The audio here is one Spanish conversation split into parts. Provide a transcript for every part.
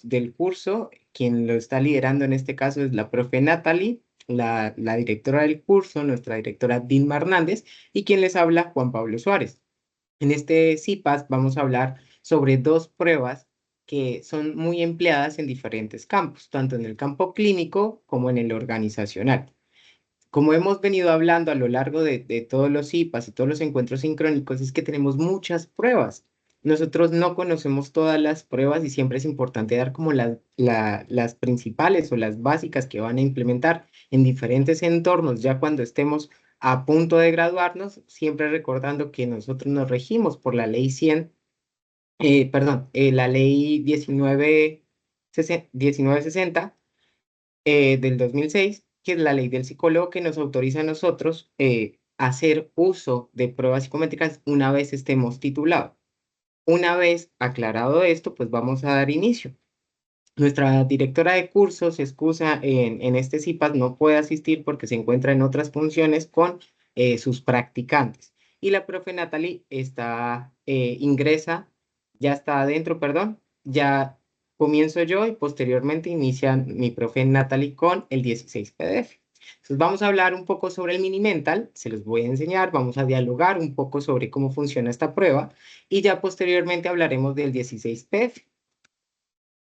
del curso. Quien lo está liderando en este caso es la profe Natalie, la directora del curso, nuestra directora Dilma Hernández, y quien les habla, Juan Pablo Suárez. En este CIPAS vamos a hablar sobre dos pruebas que son muy empleadas en diferentes campos, tanto en el campo clínico como en el organizacional. Como hemos venido hablando a lo largo de todos los CIPAS y todos los encuentros sincrónicos, es que tenemos muchas pruebas. Nosotros no conocemos todas las pruebas y siempre es importante dar como las principales o las básicas que van a implementar en diferentes entornos, ya cuando estemos a punto de graduarnos, siempre recordando que nosotros nos regimos por la ley 100, la ley 1960 del 2006, que es la ley del psicólogo que nos autoriza a nosotros hacer uso de pruebas psicométricas una vez estemos titulados. Una vez aclarado esto, pues vamos a dar inicio. Nuestra directora de cursos se excusa en este CIPAS, no puede asistir porque se encuentra en otras funciones con sus practicantes. Y la profe Natalie ingresa, ya está adentro, perdón, ya comienzo yo y posteriormente inicia mi profe Natalie con el 16 PDF. Entonces vamos a hablar un poco sobre el Minimental, se los voy a enseñar, vamos a dialogar un poco sobre cómo funciona esta prueba y ya posteriormente hablaremos del 16 PDF.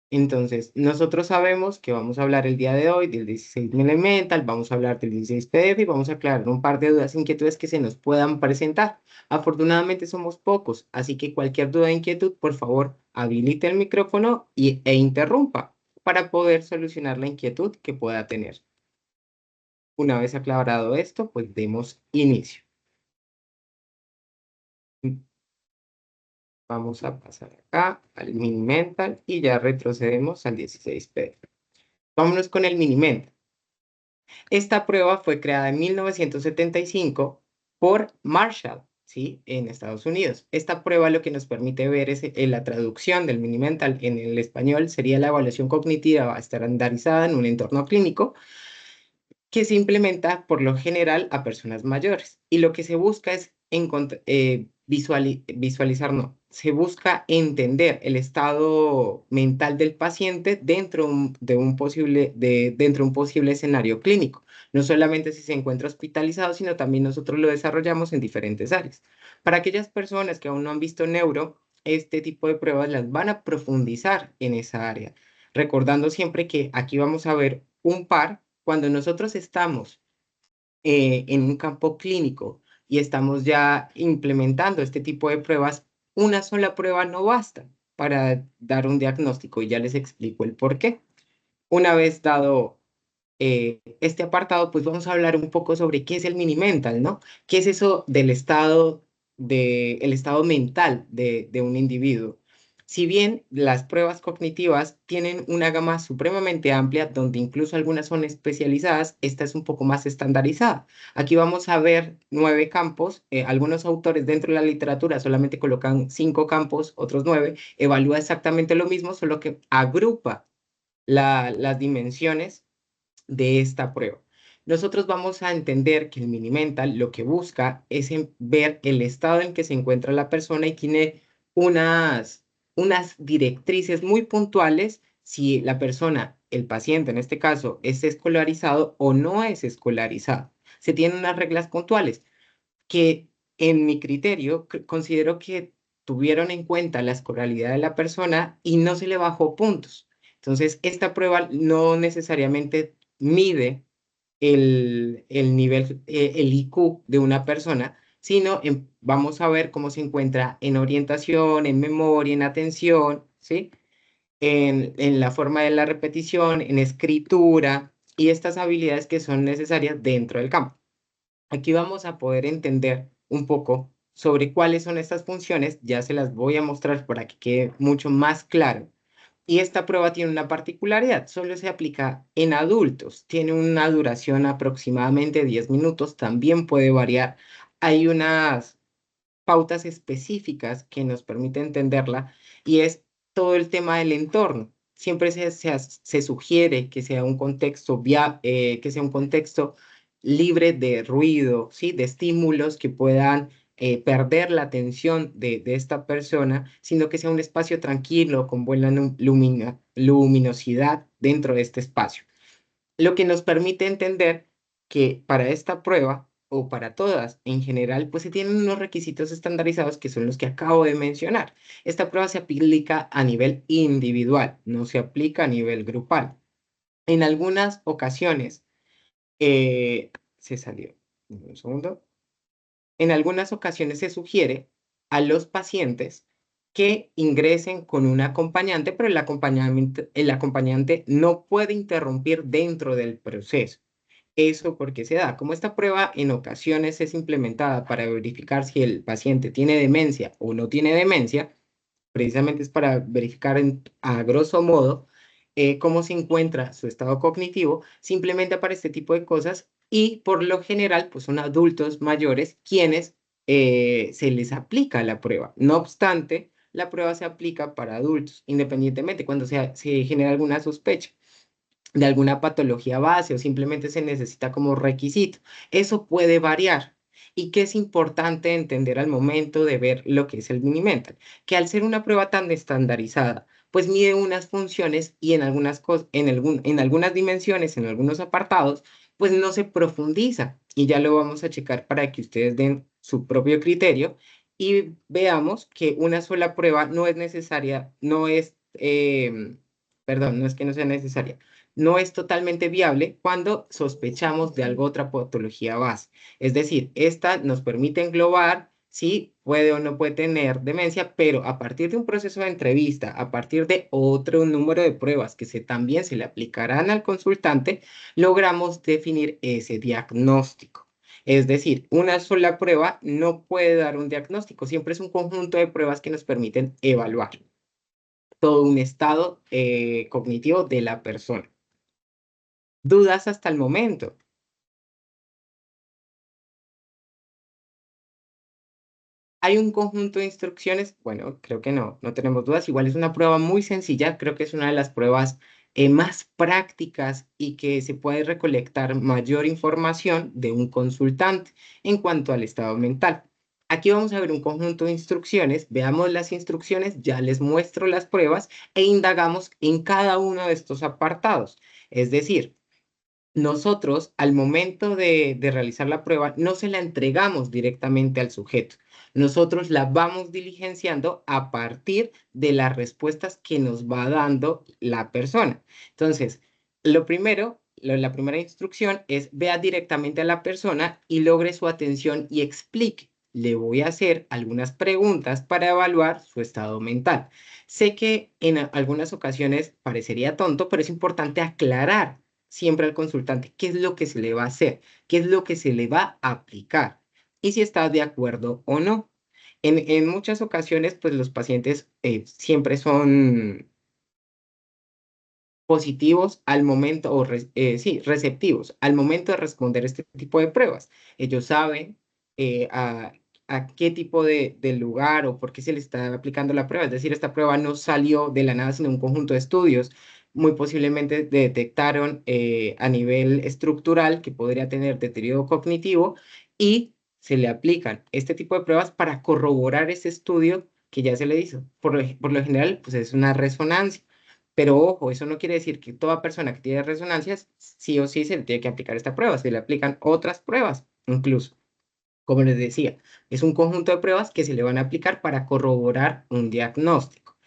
Entonces, nosotros sabemos que vamos a hablar el día de hoy del 16 Elemental, vamos a hablar del 16 PDF y vamos a aclarar un par de dudas e inquietudes que se nos puedan presentar. Afortunadamente somos pocos, así que cualquier duda o inquietud, por favor, habilite el micrófono e interrumpa para poder solucionar la inquietud que pueda tener. Una vez aclarado esto, pues demos inicio. Vamos a pasar acá al Minimental y ya retrocedemos al 16 PDF. Vámonos con el Minimental. Esta prueba fue creada en 1975 por Marshall, ¿sí? En Estados Unidos. Esta prueba lo que nos permite ver es la traducción del Minimental en el español sería la evaluación cognitiva estandarizada en un entorno clínico que se implementa por lo general a personas mayores. Y lo que se busca es visualizar, no, se busca entender el estado mental del paciente dentro de un posible escenario clínico. No solamente si se encuentra hospitalizado, sino también nosotros lo desarrollamos en diferentes áreas. Para aquellas personas que aún no han visto neuro, este tipo de pruebas las van a profundizar en esa área, recordando siempre que aquí vamos a ver un par. Cuando nosotros estamos en un campo clínico y estamos ya implementando este tipo de pruebas, una sola prueba no basta para dar un diagnóstico y ya les explico el por qué. Una vez dado este apartado, pues vamos a hablar un poco sobre qué es el Minimental, ¿no? ¿Qué es eso del el estado mental de un individuo? Si bien las pruebas cognitivas tienen una gama supremamente amplia, donde incluso algunas son especializadas, esta es un poco más estandarizada. Aquí vamos a ver 9 campos. Algunos autores dentro de la literatura solamente colocan 5 campos, otros 9. Evalúa exactamente lo mismo, solo que agrupa las dimensiones de esta prueba. Nosotros vamos a entender que el Minimental lo que busca es ver el estado en que se encuentra la persona y tiene unas directrices muy puntuales si la persona, el paciente en este caso, es escolarizado o no es escolarizado. Se tienen unas reglas puntuales que en mi criterio considero que tuvieron en cuenta la escolaridad de la persona y no se le bajó puntos. Entonces, esta prueba no necesariamente mide el nivel, el IQ de una persona, sino vamos a ver cómo se encuentra en orientación, en memoria, en atención, ¿sí? En la forma de la repetición, en escritura y estas habilidades que son necesarias dentro del campo. Aquí vamos a poder entender un poco sobre cuáles son estas funciones, ya se las voy a mostrar para que quede mucho más claro. Y esta prueba tiene una particularidad, solo se aplica en adultos, tiene una duración aproximadamente 10 minutos, también puede variar. Hay unas pautas específicas que nos permiten entenderla y es todo el tema del entorno. Siempre se sugiere que sea un contexto, que sea un contexto libre de ruido, ¿sí? De estímulos que puedan perder la atención de esta persona, sino que sea un espacio tranquilo, con buena luminosidad dentro de este espacio. Lo que nos permite entender que para esta prueba, o para todas en general, pues se tienen unos requisitos estandarizados que son los que acabo de mencionar. Esta prueba se aplica a nivel individual, no se aplica a nivel grupal. En algunas ocasiones, se salió, un segundo. En algunas ocasiones se sugiere a los pacientes que ingresen con un acompañante, pero el acompañante no puede interrumpir dentro del proceso. ¿Eso porque se da? Como esta prueba en ocasiones es implementada para verificar si el paciente tiene demencia o no tiene demencia, precisamente es para verificar a grosso modo cómo se encuentra su estado cognitivo, simplemente para este tipo de cosas y por lo general pues son adultos mayores quienes se les aplica la prueba. No obstante, la prueba se aplica para adultos, independientemente cuando se genera alguna sospecha de alguna patología base o simplemente se necesita como requisito. Eso puede variar. ¿Y qué es importante entender al momento de ver lo que es el Mini-Mental? Que al ser una prueba tan estandarizada, pues mide unas funciones y en algunas en algunas dimensiones, en algunos apartados, pues no se profundiza. Y ya lo vamos a checar para que ustedes den su propio criterio y veamos que una sola prueba no es necesaria, perdón, no es que no sea necesaria, no es totalmente viable cuando sospechamos de alguna otra patología base. Es decir, esta nos permite englobar si puede o no puede tener demencia, pero a partir de un proceso de entrevista, a partir de otro número de pruebas que también se le aplicarán al consultante, logramos definir ese diagnóstico. Es decir, una sola prueba no puede dar un diagnóstico, siempre es un conjunto de pruebas que nos permiten evaluar todo un estado cognitivo de la persona. ¿Dudas hasta el momento? ¿Hay un conjunto de instrucciones? Bueno, creo que no, no tenemos dudas. Igual es una prueba muy sencilla, creo que es una de las pruebas más prácticas y que se puede recolectar mayor información de un consultante en cuanto al estado mental. Aquí vamos a ver un conjunto de instrucciones, veamos las instrucciones, ya les muestro las pruebas e indagamos en cada uno de estos apartados. Es decir, nosotros, al momento de realizar la prueba, no se la entregamos directamente al sujeto. Nosotros la vamos diligenciando a partir de las respuestas que nos va dando la persona. Entonces, lo primero, la primera instrucción es vea directamente a la persona y logre su atención y explique. Le voy a hacer algunas preguntas para evaluar su estado mental. Sé que en algunas ocasiones parecería tonto, pero es importante aclarar siempre al consultante qué es lo que se le va a hacer, qué es lo que se le va a aplicar y si está de acuerdo o no. En muchas ocasiones, pues los pacientes siempre son positivos al momento, sí, receptivos al momento de responder este tipo de pruebas. Ellos saben a qué tipo de lugar o por qué se les está aplicando la prueba. Es decir, esta prueba no salió de la nada, sino un conjunto de estudios. Muy posiblemente detectaron a nivel estructural que podría tener deterioro cognitivo y se le aplican este tipo de pruebas para corroborar ese estudio que ya se le hizo. Por lo general, pues es una resonancia. Pero ojo, eso no quiere decir que toda persona que tiene resonancias sí o sí se le tiene que aplicar esta prueba, se le aplican otras pruebas, incluso. Como les decía, es un conjunto de pruebas que se le van a aplicar para corroborar un diagnóstico.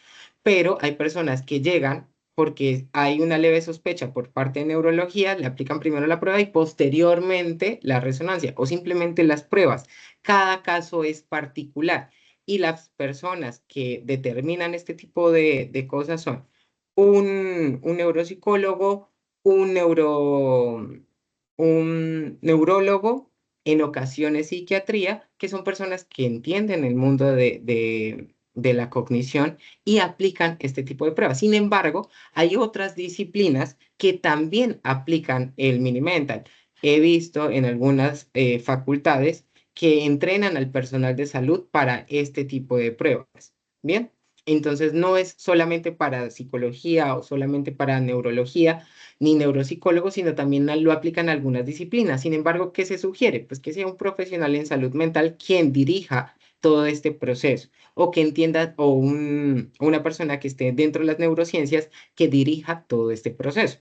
Pero hay personas que llegan porque hay una leve sospecha por parte de neurología, le aplican primero la prueba y posteriormente la resonancia o simplemente las pruebas. Cada caso es particular y las personas que determinan este tipo de cosas son un neuropsicólogo, un un neurólogo, en ocasiones psiquiatría, que son personas que entienden el mundo de la cognición y aplican este tipo de pruebas. Sin embargo, hay otras disciplinas que también aplican el Mini-Mental. He visto en algunas facultades que entrenan al personal de salud para este tipo de pruebas. Bien, Entonces, no es solamente para psicología o solamente para neurología ni neuropsicólogos, sino también lo aplican a algunas disciplinas. Sin embargo, ¿qué se sugiere? Pues que sea un profesional en salud mental quien dirija todo este proceso o que entienda, o una persona que esté dentro de las neurociencias que dirija todo este proceso.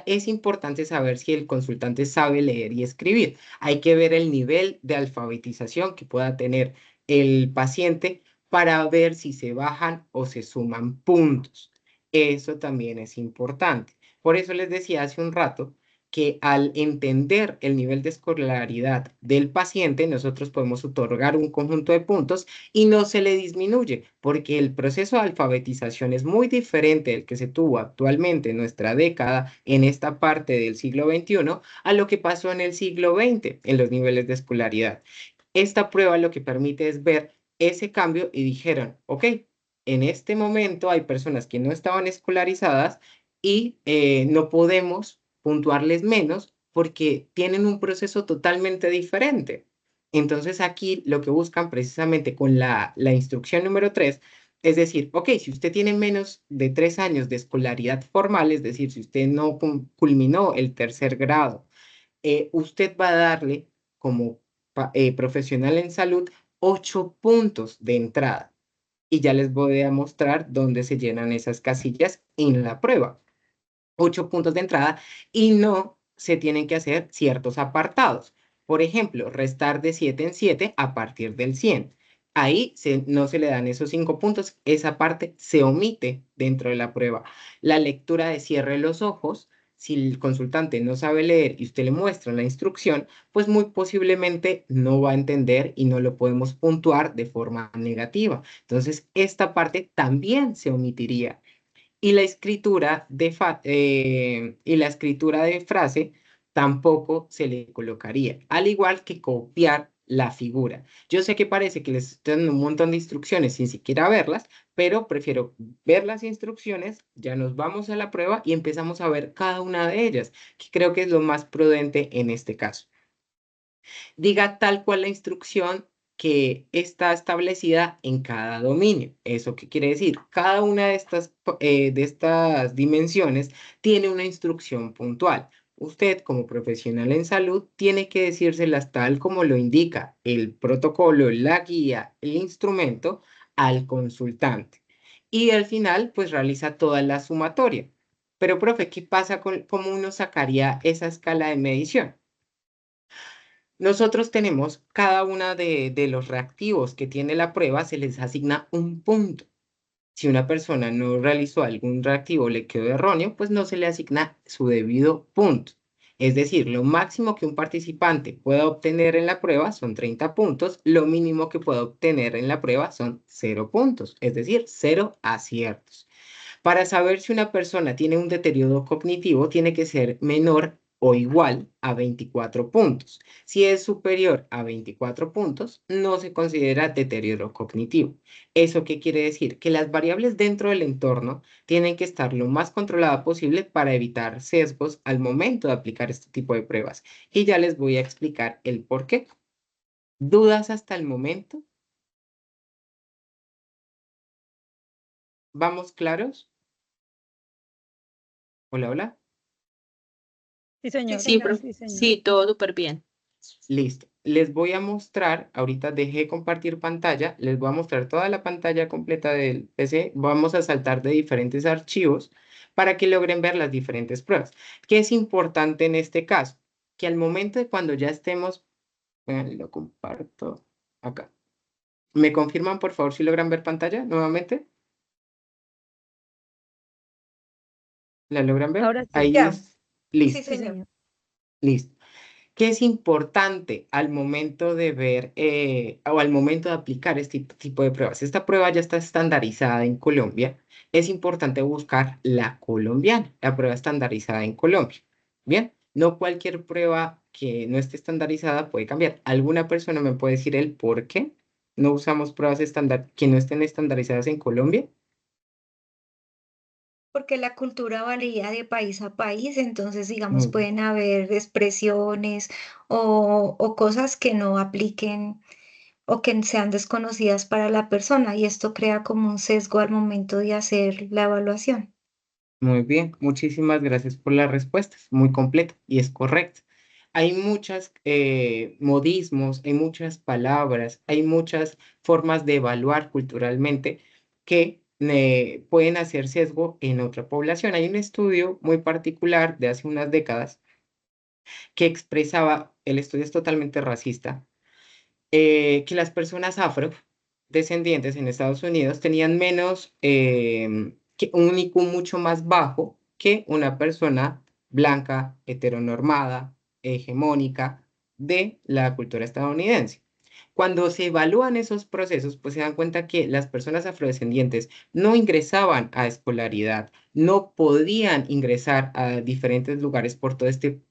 Es importante saber si el consultante sabe leer y escribir. Hay que ver el nivel de alfabetización que pueda tener el paciente para ver si se bajan o se suman puntos. Eso también es importante. Por eso les decía hace un rato que al entender el nivel de escolaridad del paciente, nosotros podemos otorgar un conjunto de puntos y no se le disminuye, porque el proceso de alfabetización es muy diferente del que se tuvo actualmente en nuestra década, en esta parte del siglo XXI, a lo que pasó en el siglo XX en los niveles de escolaridad. Esta prueba lo que permite es ver ese cambio y dijeron, ok, en este momento hay personas que no estaban escolarizadas y no podemos puntuarles menos porque tienen un proceso totalmente diferente. Entonces aquí lo que buscan precisamente con la instrucción número 3 es decir, ok, si usted tiene menos de 3 años de escolaridad formal, es decir, si usted no culminó el tercer grado, usted va a darle como profesional en salud 8 puntos de entrada. Y ya les voy a mostrar dónde se llenan esas casillas en la prueba. 8 puntos de entrada y no se tienen que hacer ciertos apartados. Por ejemplo, restar de 7 en 7 a partir del 100. Ahí no se le dan esos 5 puntos, esa parte se omite dentro de la prueba. La lectura de cierre los ojos, si el consultante no sabe leer y usted le muestra la instrucción, pues muy posiblemente no va a entender y no lo podemos puntuar de forma negativa. Entonces, esta parte también se omitiría y la escritura de frase tampoco se le colocaría, al igual que copiar la figura. Yo sé que parece que les estoy dando un montón de instrucciones sin siquiera verlas, pero prefiero ver las instrucciones, ya nos vamos a la prueba y empezamos a ver cada una de ellas, que creo que es lo más prudente en este caso. Diga tal cual la instrucción que está establecida en cada dominio. ¿Eso qué quiere decir? Cada una de estas dimensiones tiene una instrucción puntual. Usted, como profesional en salud, tiene que decírselas tal como lo indica el protocolo, la guía, el instrumento al consultante. Y al final, pues realiza toda la sumatoria. Pero, profe, ¿qué pasa con cómo uno sacaría esa escala de medición? Nosotros tenemos cada una de los reactivos que tiene la prueba, se les asigna un punto. Si una persona no realizó algún reactivo o le quedó erróneo, pues no se le asigna su debido punto. Es decir, lo máximo que un participante pueda obtener en la prueba son 30 puntos, lo mínimo que pueda obtener en la prueba son 0 puntos, es decir, 0 aciertos. Para saber si una persona tiene un deterioro cognitivo, tiene que ser menor o igual a 24 puntos. Si es superior a 24 puntos, no se considera deterioro cognitivo. ¿Eso qué quiere decir? Que las variables dentro del entorno tienen que estar lo más controlada posible para evitar sesgos al momento de aplicar este tipo de pruebas. Y ya les voy a explicar el por qué. ¿Dudas hasta el momento? ¿Vamos claros? Hola, hola. Sí, Sí, señor. sí, profe. Sí, señor. Sí, todo súper bien. Listo. Les voy a mostrar, ahorita dejé de compartir pantalla, les voy a mostrar toda la pantalla completa del PC. Vamos a saltar de diferentes archivos para que logren ver las diferentes pruebas. ¿Qué es importante en este caso? Que al momento de cuando ya estemos, lo comparto acá. ¿Me confirman, por favor, si logran ver pantalla nuevamente? ¿La logran ver? Ahora sí. Ahí Ya. es. Sí, Listo, Sí, señor. señor. listo. ¿Qué es importante al momento de ver o al momento de aplicar este tipo de pruebas? Esta prueba ya está estandarizada en Colombia. Es importante buscar la colombiana, la prueba estandarizada en Colombia. Bien, no cualquier prueba que no esté estandarizada puede cambiar. ¿Alguna persona me puede decir el por qué no usamos pruebas estándar que no estén estandarizadas en Colombia? Porque la cultura varía de país a país, entonces, digamos, Muy bien. pueden haber expresiones o cosas que no apliquen o que sean desconocidas para la persona, y esto crea como un sesgo al momento de hacer la evaluación. Muy bien, muchísimas gracias por las respuestas, muy completa y es correcto. Hay muchos modismos, hay muchas palabras, hay muchas formas de evaluar culturalmente que pueden hacer sesgo en otra población. Hay un estudio muy particular de hace unas décadas que expresaba, el estudio es totalmente racista, que las personas afrodescendientes en Estados Unidos tenían menos, que un IQ mucho más bajo que una persona blanca, heteronormada, hegemónica de la cultura estadounidense. Cuando se evalúan esos procesos, pues se dan cuenta que las personas afrodescendientes no ingresaban a escolaridad, no podían ingresar a diferentes lugares por todo este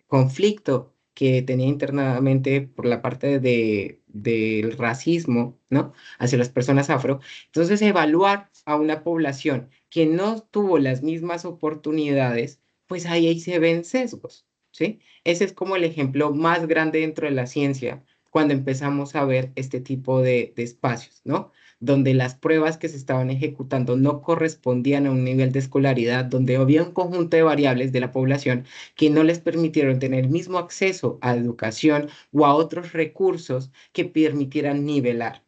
conflicto que tenía internamente por la parte del racismo, ¿no? Hacia las personas afro. Entonces, evaluar a una población que no tuvo las mismas oportunidades, pues ahí se ven sesgos, ¿sí? Ese es como el ejemplo más grande dentro de la ciencia cuando empezamos a ver este tipo de espacios, ¿no? Donde las pruebas que se estaban ejecutando no correspondían a un nivel de escolaridad, donde había un conjunto de variables de la población que no les permitieron tener el mismo acceso a educación o a otros recursos que permitieran nivelar.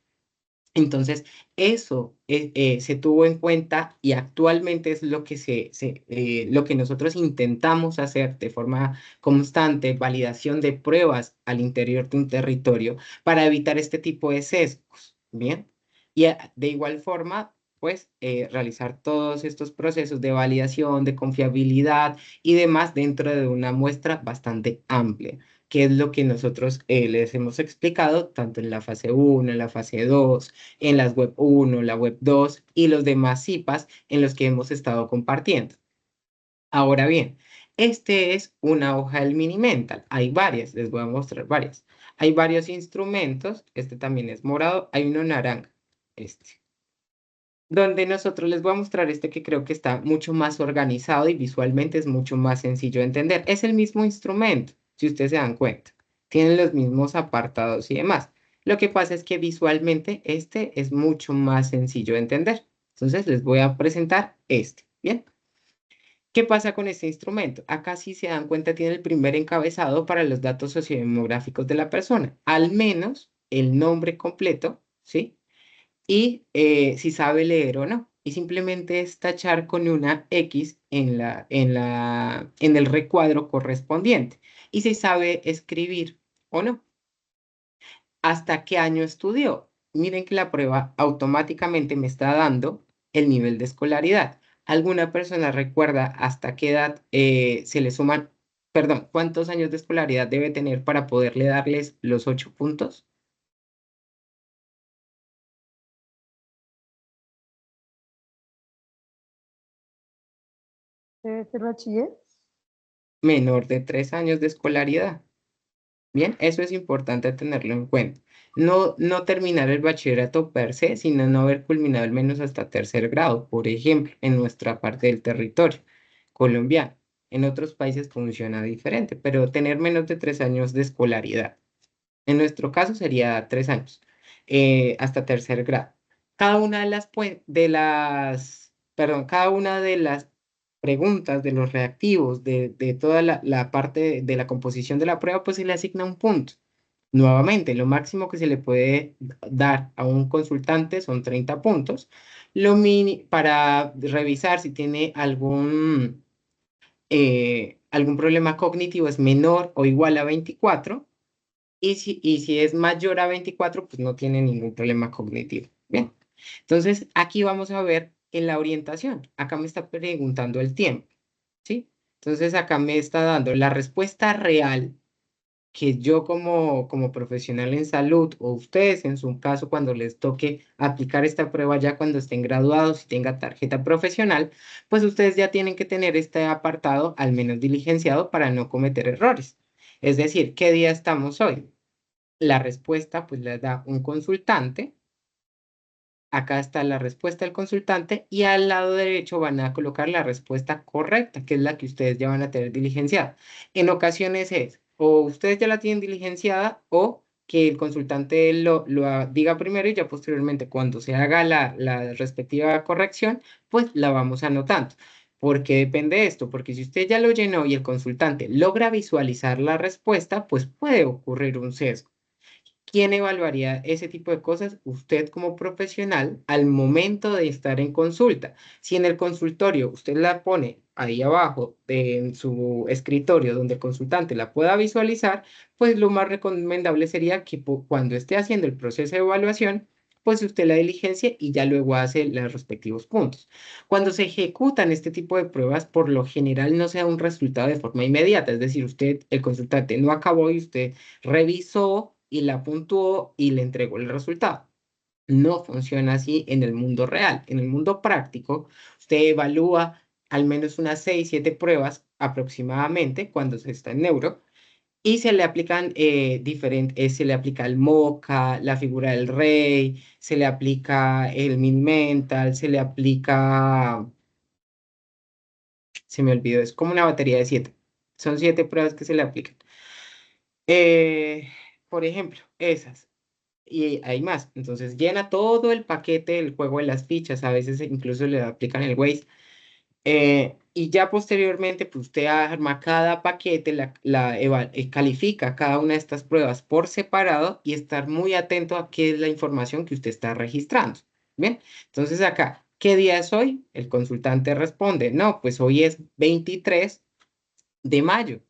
Entonces, eso se tuvo en cuenta y actualmente es lo que, lo que nosotros intentamos hacer de forma constante, validación de pruebas al interior de un territorio para evitar este tipo de sesgos, ¿bien? Y de igual forma, pues, realizar todos estos procesos de validación, de confiabilidad y demás dentro de una muestra bastante amplia, que es lo que nosotros les hemos explicado tanto en la fase uno, en la fase 2, en las web uno, la web 2 y los demás CIPAs en los que hemos estado compartiendo. Ahora bien, este es una hoja del Minimental. Hay varias, les voy a mostrar varias. Hay varios instrumentos, este también es morado, hay uno naranja, este, donde nosotros les voy a mostrar este que creo que está mucho más organizado y visualmente es mucho más sencillo de entender. Es el mismo instrumento, si ustedes se dan cuenta. Tienen los mismos apartados y demás. Lo que pasa es que visualmente este es mucho más sencillo de entender. Entonces les voy a presentar este. Bien. ¿Qué pasa con este instrumento? Acá si se dan cuenta tiene el primer encabezado para los datos sociodemográficos de la persona, al menos el nombre completo, ¿sí? Y si sabe leer o no. Y simplemente es tachar con una X en el recuadro correspondiente. Y si sabe escribir o no. ¿Hasta qué año estudió? Miren que la prueba automáticamente me está dando el nivel de escolaridad. ¿Alguna persona recuerda hasta qué edad se le suman, perdón, cuántos años de escolaridad debe tener para poderle darles los 8 puntos? Debe ser bachiller. Menor de 3 años de escolaridad. Bien, eso es importante tenerlo en cuenta. No, no terminar el bachillerato per se, sino no haber culminado al menos hasta tercer grado, por ejemplo, en nuestra parte del territorio colombiano. En otros países funciona diferente, pero tener menos de 3 años de escolaridad. En nuestro caso sería 3 años, hasta tercer grado. Cada una perdón, cada una de las preguntas, de los reactivos, de toda la parte de la composición de la prueba, pues se le asigna un punto. Nuevamente, lo máximo que se le puede dar a un consultante son 30 puntos. Para revisar si tiene algún problema cognitivo es menor o igual a 24 y si es mayor a 24, pues no tiene ningún problema cognitivo. Bien, entonces aquí vamos a ver en la orientación. Acá me está preguntando el tiempo, ¿sí? Entonces acá me está dando la respuesta real que yo como profesional en salud o ustedes en su caso cuando les toque aplicar esta prueba ya cuando estén graduados y tenga tarjeta profesional, pues ustedes ya tienen que tener este apartado al menos diligenciado para no cometer errores. Es decir, ¿qué día estamos hoy? La respuesta pues la da un consultante. Acá está la respuesta del consultante y al lado derecho van a colocar la respuesta correcta, que es la que ustedes ya van a tener diligenciada. En ocasiones es o ustedes ya la tienen diligenciada o que el consultante diga primero y ya posteriormente cuando se haga la respectiva corrección, pues la vamos anotando. ¿Por qué depende esto? Porque si usted ya lo llenó y el consultante logra visualizar la respuesta, pues puede ocurrir un sesgo. ¿Quién evaluaría ese tipo de cosas? Usted como profesional al momento de estar en consulta. Si en el consultorio usted la pone ahí abajo en su escritorio donde el consultante la pueda visualizar, pues lo más recomendable sería que cuando esté haciendo el proceso de evaluación, pues usted la diligencia y ya luego hace los respectivos puntos. Cuando se ejecutan este tipo de pruebas, por lo general no se da un resultado de forma inmediata, es decir, usted, el consultante no acabó y usted revisó y la puntuó y le entregó el resultado. No funciona así en el mundo real. En el mundo práctico, usted evalúa al menos unas 6, 7 pruebas aproximadamente cuando se está en neuro y se le aplican diferentes, se le aplica el MoCA, la figura del rey, se le aplica el Min-Mental, se le aplica, se me olvidó, es como una batería de 7. Son 7 pruebas que se le aplican. Eh, por ejemplo, esas. Y hay más. Entonces llena todo el paquete del juego de las fichas. A veces incluso le aplican el Waze. Y ya posteriormente, pues usted arma cada paquete, califica cada una de estas pruebas por separado y estar muy atento a qué es la información que usted está registrando. Bien, entonces acá, ¿qué día es hoy? El consultante responde, no, pues hoy es 23 de mayo.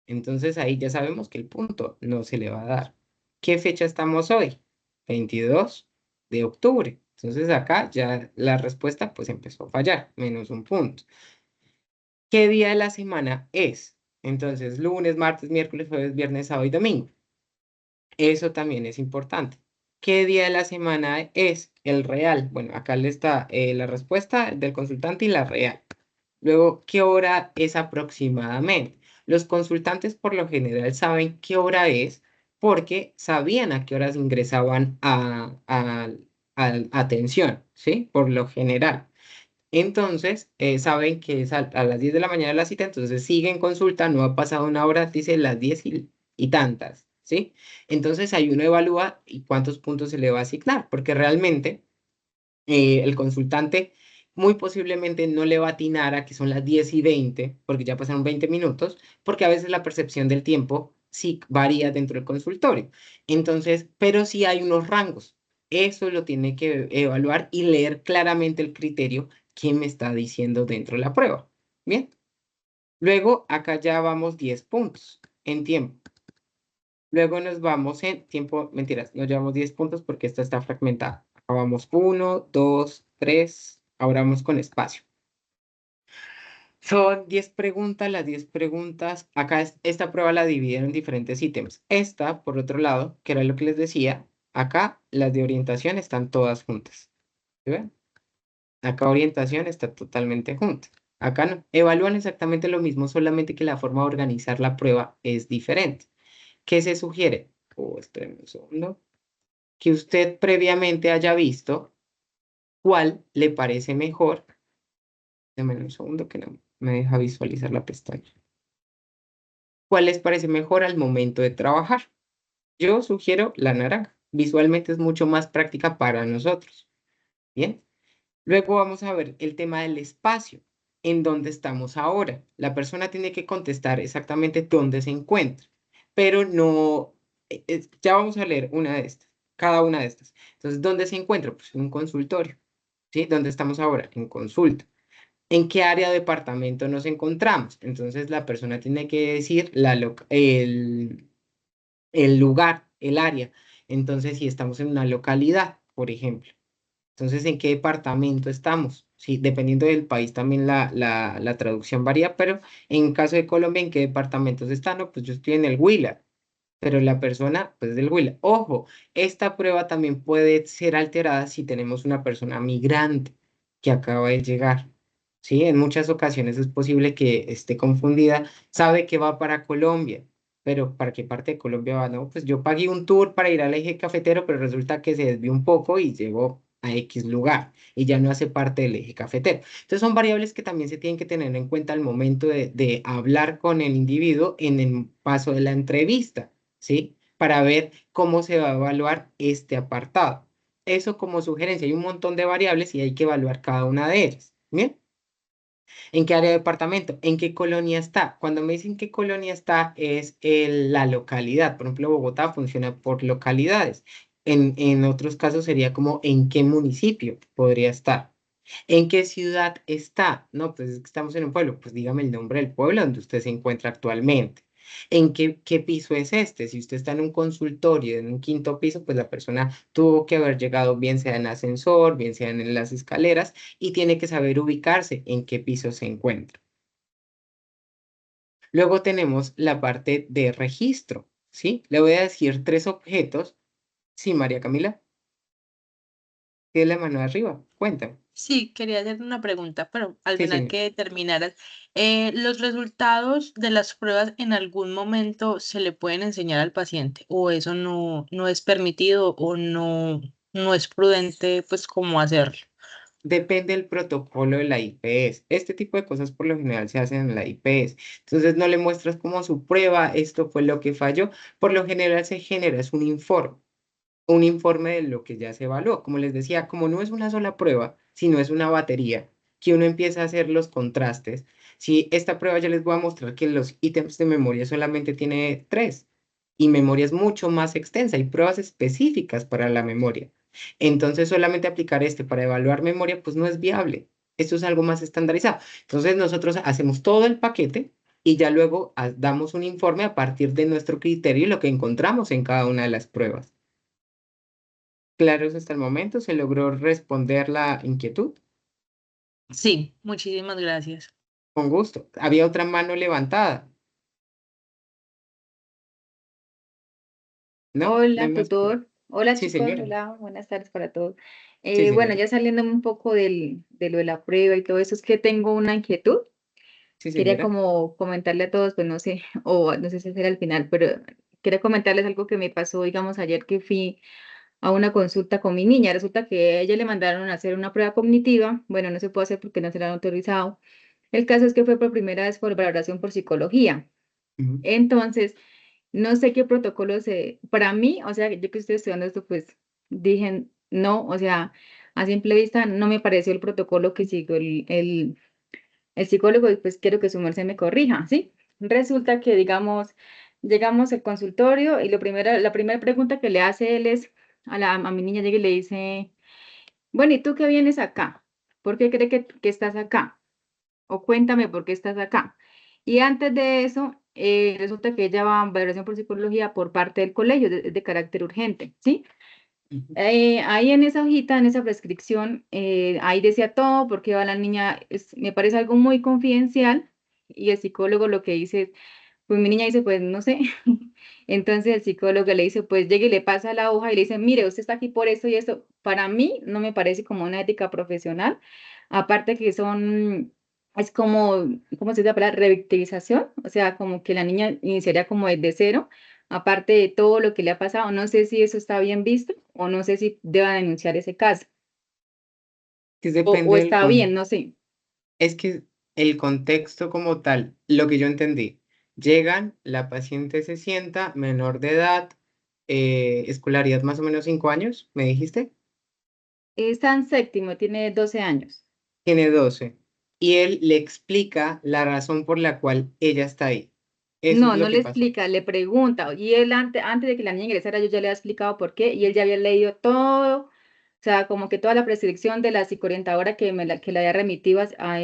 Entonces ahí ya sabemos que el punto no se le va a dar. ¿Qué fecha estamos hoy? 22 de octubre. Entonces acá ya la respuesta pues empezó a fallar, menos un punto. ¿Qué día de la semana es? Entonces lunes, martes, miércoles, jueves, viernes, sábado y domingo. Eso también es importante. ¿Qué día de la semana es el real? Bueno, acá le está la respuesta del consultante y la real. Luego, ¿qué hora es aproximadamente? Los consultantes por lo general saben qué hora es porque sabían a qué horas ingresaban a atención, ¿sí? Por lo general. Entonces, saben que es a las 10 de la mañana la cita, entonces siguen consulta, no ha pasado una hora, dice las 10 y tantas, ¿sí? Entonces, ahí uno evalúa y cuántos puntos se le va a asignar, porque realmente el consultante muy posiblemente no le va a atinar a que son las 10:20, porque ya pasaron 20 minutos, porque a veces la percepción del tiempo sí varía dentro del consultorio. Entonces, pero sí hay unos rangos. Eso lo tiene que evaluar y leer claramente el criterio que me está diciendo dentro de la prueba. Bien. Luego, acá ya vamos 10 puntos en tiempo. Luego nos vamos en tiempo, mentiras, nos llevamos 10 puntos porque esta está fragmentada. Acá vamos 1, 2, 3, ahora vamos con espacio. Son 10 preguntas, las 10 preguntas, acá esta prueba la dividieron en diferentes ítems. Esta, por otro lado, que era lo que les decía, acá las de orientación están todas juntas. ¿Sí ven? Acá orientación está totalmente junta. Acá no. Evalúan exactamente lo mismo, solamente que la forma de organizar la prueba es diferente. ¿Qué se sugiere? Espérenme un segundo. Que usted previamente haya visto cuál le parece mejor. Dame un segundo que no me deja visualizar la pestaña. ¿Cuál les parece mejor al momento de trabajar? Yo sugiero la naranja. Visualmente es mucho más práctica para nosotros. Bien. Luego vamos a ver el tema del espacio. ¿En dónde estamos ahora? La persona tiene que contestar exactamente dónde se encuentra, pero no, ya vamos a leer una de estas, cada una de estas. Entonces, ¿dónde se encuentra? Pues en un consultorio, ¿sí? ¿Dónde estamos ahora? En consulta. ¿En qué área de departamento nos encontramos? Entonces, la persona tiene que decir el lugar, el área. Entonces, si estamos en una localidad, por ejemplo. Entonces, ¿en qué departamento estamos? Sí, dependiendo del país también la traducción varía, pero en caso de Colombia, ¿en qué departamentos están? No, pues yo estoy en el Huila, pero la persona, pues del Huila. Ojo, esta prueba también puede ser alterada si tenemos una persona migrante que acaba de llegar. Sí, en muchas ocasiones es posible que esté confundida, sabe que va para Colombia, pero ¿para qué parte de Colombia va? No, pues yo pagué un tour para ir al eje cafetero, pero resulta que se desvió un poco y llegó a X lugar y ya no hace parte del eje cafetero. Entonces son variables que también se tienen que tener en cuenta al momento de hablar con el individuo en el paso de la entrevista, ¿sí? para ver cómo se va a evaluar este apartado. Eso como sugerencia, hay un montón de variables y hay que evaluar cada una de ellas. ¿Bien? ¿En qué área de departamento? ¿En qué colonia está? Cuando me dicen qué colonia está, es la localidad. Por ejemplo, Bogotá funciona por localidades. En otros casos sería como en qué municipio podría estar. ¿En qué ciudad está? No, pues es que estamos en un pueblo. Pues dígame el nombre del pueblo donde usted se encuentra actualmente. ¿En qué piso es este? Si usted está en un consultorio, en un quinto piso, pues la persona tuvo que haber llegado bien sea en ascensor, bien sea en las escaleras, y tiene que saber ubicarse en qué piso se encuentra. Luego tenemos la parte de registro, ¿sí? Le voy a decir tres objetos. Sí, María Camila, tiene la mano arriba. Cuéntame. Sí, quería hacer una pregunta, pero al Sí, final señor. que terminaras, ¿los resultados de las pruebas en algún momento se le pueden enseñar al paciente o eso no es permitido o no es prudente pues cómo hacerlo? Depende del protocolo de la IPS. Este tipo de cosas por lo general se hacen en la IPS. Entonces no le muestras como su prueba, esto fue lo que falló. Por lo general se genera es un informe de lo que ya se evaluó. Como les decía, como no es una sola prueba, sino es una batería, que uno empieza a hacer los contrastes. Si esta prueba ya les voy a mostrar que los ítems de memoria solamente tiene tres y memoria es mucho más extensa, hay pruebas específicas para la memoria. Entonces solamente aplicar este para evaluar memoria pues no es viable. Esto es algo más estandarizado. Entonces nosotros hacemos todo el paquete y ya luego damos un informe a partir de nuestro criterio y lo que encontramos en cada una de las pruebas. Claros hasta el momento, se logró responder la inquietud. Sí, muchísimas gracias. Con gusto. Había otra mano levantada. ¿No? ¿No hay Hola, más? tutor. Hola, Sí, chicos. señora. Hola, buenas tardes para todos. Sí, Bueno, señora. ya saliendo un poco de lo de la prueba y todo eso, es que tengo una inquietud. Sí, Quería señora. como comentarle a todos, pues no sé, o no sé si será al final, pero quería comentarles algo que me pasó, digamos, ayer que fui a una consulta con mi niña. Resulta que a ella le mandaron a hacer una prueba cognitiva. Bueno, no se puede hacer porque no se la han autorizado. El caso es que fue por primera vez por valoración por psicología. Ujú. Entonces, no sé qué protocolo para mí, o sea, yo que estoy estudiando esto, pues dije, no, o sea, a simple vista no me pareció el protocolo que siguió el psicólogo y pues quiero que su merced me corrija, ¿sí? Resulta que, digamos, llegamos al consultorio y la primera pregunta que le hace él es, a mi niña llega y le dice, bueno, ¿y tú qué vienes acá? ¿Por qué cree que estás acá? O cuéntame por qué estás acá. Y antes de eso, resulta que ella va a valoración por psicología por parte del colegio, de carácter urgente, ¿sí? Ujú. Ahí en esa hojita, en esa prescripción, ahí decía todo, porque va la niña, me parece algo muy confidencial, y el psicólogo lo que dice, pues mi niña dice, pues no sé. Entonces el psicólogo le dice, pues llega y le pasa la hoja y le dice, mire, usted está aquí por esto y esto. Para mí no me parece como una ética profesional. Aparte que es como, ¿cómo se dice la palabra? Revictimización. O sea, como que la niña iniciaría como desde cero, aparte de todo lo que le ha pasado. No sé si eso está bien visto o no sé si deba denunciar ese caso. Que O depende del está bien, no sé. Es que el contexto como tal, lo que yo entendí, llegan, la paciente se sienta, menor de edad, escolaridad más o menos 5 años, ¿me dijiste? Está en séptimo, tiene 12 años. Tiene 12. Y él le explica la razón por la cual ella está ahí. Eso es No, lo no que le pasó. explica, le pregunta. Y él antes de que la niña ingresara, yo ya le había explicado por qué, y él ya había leído todo, o sea, como que toda la prescripción de la psicoorientadora que le había remitido a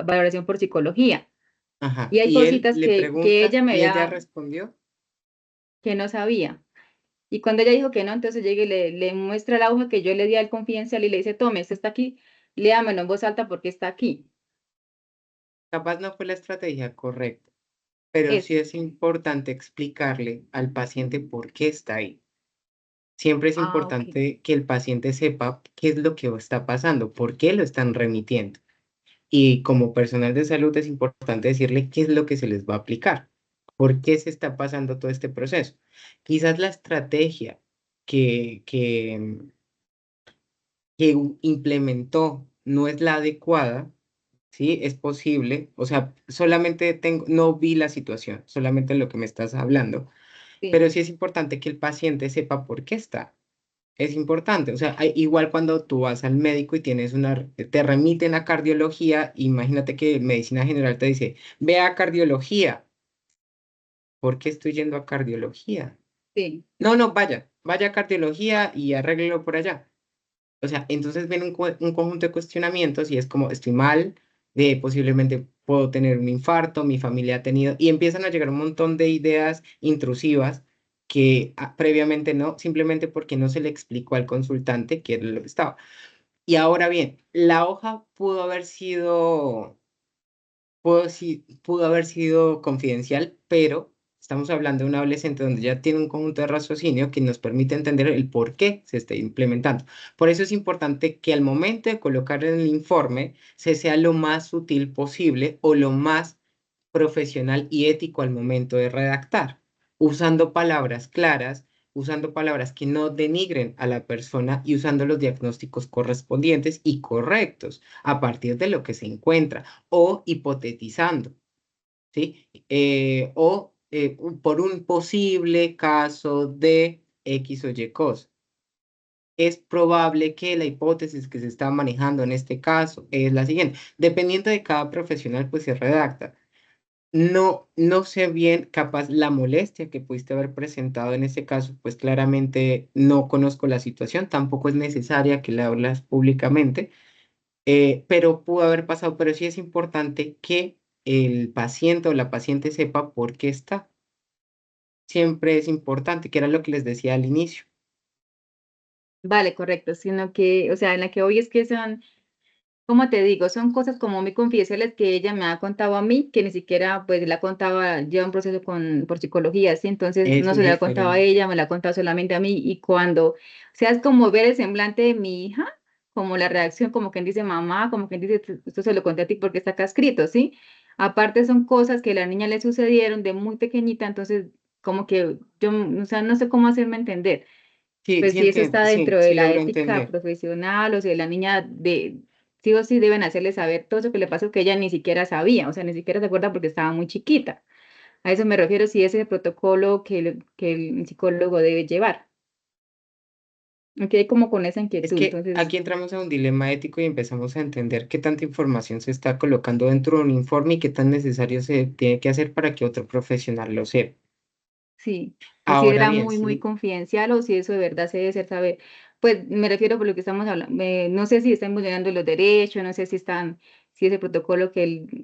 valoración por psicología. Ajá. Y hay Y él cositas le que pregunta ella me y ella había, respondió. que no sabía. Y cuando ella dijo que no, entonces llega y le muestra la hoja que yo le di al confidencial y le dice, tome, este está aquí, léamelo en voz alta porque está aquí. Capaz no fue la estrategia correcta, pero Es, sí es importante explicarle al paciente por qué está ahí. Siempre es ok. importante que el paciente sepa qué es lo que está pasando, por qué lo están remitiendo. Y como personal de salud es importante decirle qué es lo que se les va a aplicar, por qué se está pasando todo este proceso. Quizás la estrategia que implementó no es la adecuada, ¿sí? Es posible, o sea, solamente no vi la situación, solamente lo que me estás hablando. Sí, pero sí es importante que el paciente sepa por qué está. Es importante, o sea, igual cuando tú vas al médico y te remiten a cardiología, imagínate que medicina general te dice, ve a cardiología. ¿Por qué estoy yendo a cardiología? sí, No, no, vaya a cardiología y arréglelo por allá. O sea, entonces viene un conjunto de cuestionamientos y es como, estoy mal, posiblemente puedo tener un infarto, mi familia ha tenido, y empiezan a llegar un montón de ideas intrusivas que previamente no, simplemente porque no se le explicó al consultante qué era lo que estaba. Y ahora bien, la hoja pudo haber sido confidencial, pero estamos hablando de un adolescente donde ya tiene un conjunto de raciocinio que nos permite entender el por qué se está implementando. Por eso es importante que al momento de colocar en el informe se sea lo más sutil posible o lo más profesional y ético al momento de redactar, usando palabras claras, usando palabras que no denigren a la persona y usando los diagnósticos correspondientes y correctos a partir de lo que se encuentra o hipotetizando, ¿sí? Por un posible caso de X o Y cosa. Es probable que la hipótesis que se está manejando en este caso es la siguiente. Dependiendo de cada profesional, pues se redacta. No sé bien, capaz la molestia que pudiste haber presentado en este caso, pues claramente no conozco la situación, tampoco es necesaria que la hablas públicamente, pero pudo haber pasado, pero sí es importante que el paciente o la paciente sepa por qué está. Siempre es importante, que era lo que les decía al inicio. vale, correcto, sino que, o sea, en la que hoy es que son, como te digo, son cosas como muy confidenciales que ella me ha contado a mí, que ni siquiera pues la contaba, lleva un proceso por psicología, ¿sí? Entonces no Eso se es la ha contado a diferente. ella, me la ha contado solamente a mí y cuando, o sea, es como ver el semblante de mi hija, como la reacción, como quien dice mamá, como quien dice, esto se lo conté a ti porque está acá escrito, ¿sí? Aparte son cosas que a la niña le sucedieron de muy pequeñita, entonces como que yo, o sea, no sé cómo hacerme entender. Sí, Pues sí si eso entiendo, está sí, dentro de sí la logro ética entender. profesional o si la niña sí o sí deben hacerle saber todo eso que le pasó que ella ni siquiera sabía, o sea, ni siquiera se acuerda porque estaba muy chiquita. A eso me refiero si ese es el protocolo que el psicólogo debe llevar. Aunque hay como con esa Es inquietud, que entonces aquí entramos a un dilema ético y empezamos a entender qué tanta información se está colocando dentro de un informe y qué tan necesario se tiene que hacer para que otro profesional lo sepa. sí, o si Ahora era bien, muy, muy sí, confidencial o si eso de verdad se debe hacer saber. Pues me refiero por lo que estamos hablando, no sé si están vulnerando los derechos, no sé si están, si ese protocolo que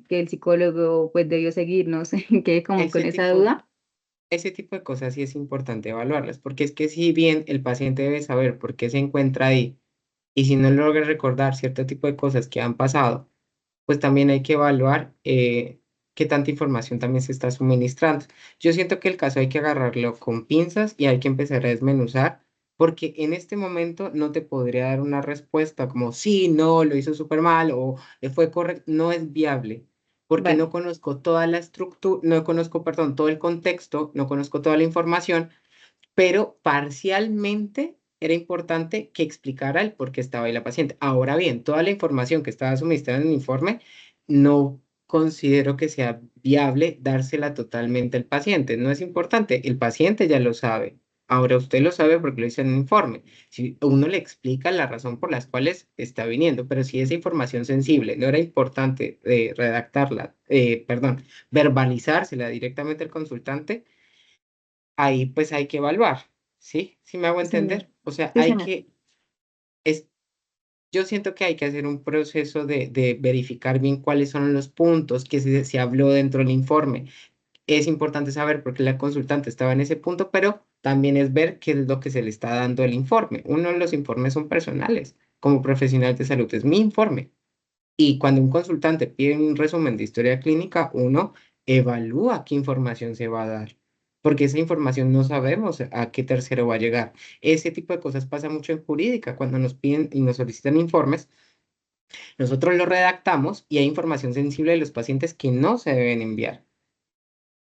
el psicólogo pues debió seguir, no sé, quedé como con ese esa tipo, duda. ese tipo de cosas sí es importante evaluarlas, porque es que si bien el paciente debe saber por qué se encuentra ahí y si no logra recordar cierto tipo de cosas que han pasado, pues también hay que evaluar qué tanta información también se está suministrando. Yo siento que el caso hay que agarrarlo con pinzas y hay que empezar a desmenuzar, porque en este momento no te podría dar una respuesta como sí, no, lo hizo súper mal o fue correcto, no es viable, porque no Vale. conozco toda la estructura, no conozco, perdón, todo el contexto, no conozco toda la información, pero parcialmente era importante que explicara el por qué estaba ahí la paciente. Ahora bien, toda la información que estaba suministrada en el informe, no considero que sea viable dársela totalmente al paciente. No es importante, el paciente ya lo sabe. Ahora usted lo sabe porque lo hizo en el informe. Si uno le explica la razón por las cuales está viniendo, pero si esa información sensible no era importante redactarla, perdón, verbalizársela directamente al consultante, ahí pues hay que evaluar, ¿sí? ¿Sí me hago Sí, señor. entender? O sea, Sí, señor. es, yo siento que hay que hacer un proceso de verificar bien cuáles son los puntos que se habló dentro del informe. Es importante saber por qué la consultante estaba en ese punto, pero también es ver qué es lo que se le está dando el informe. Uno de los informes son personales. Como profesional de salud es mi informe. Y cuando un consultante pide un resumen de historia clínica, uno evalúa qué información se va a dar, porque esa información no sabemos a qué tercero va a llegar. Ese tipo de cosas pasa mucho en jurídica, cuando nos piden y nos solicitan informes, nosotros los redactamos y hay información sensible de los pacientes que no se deben enviar.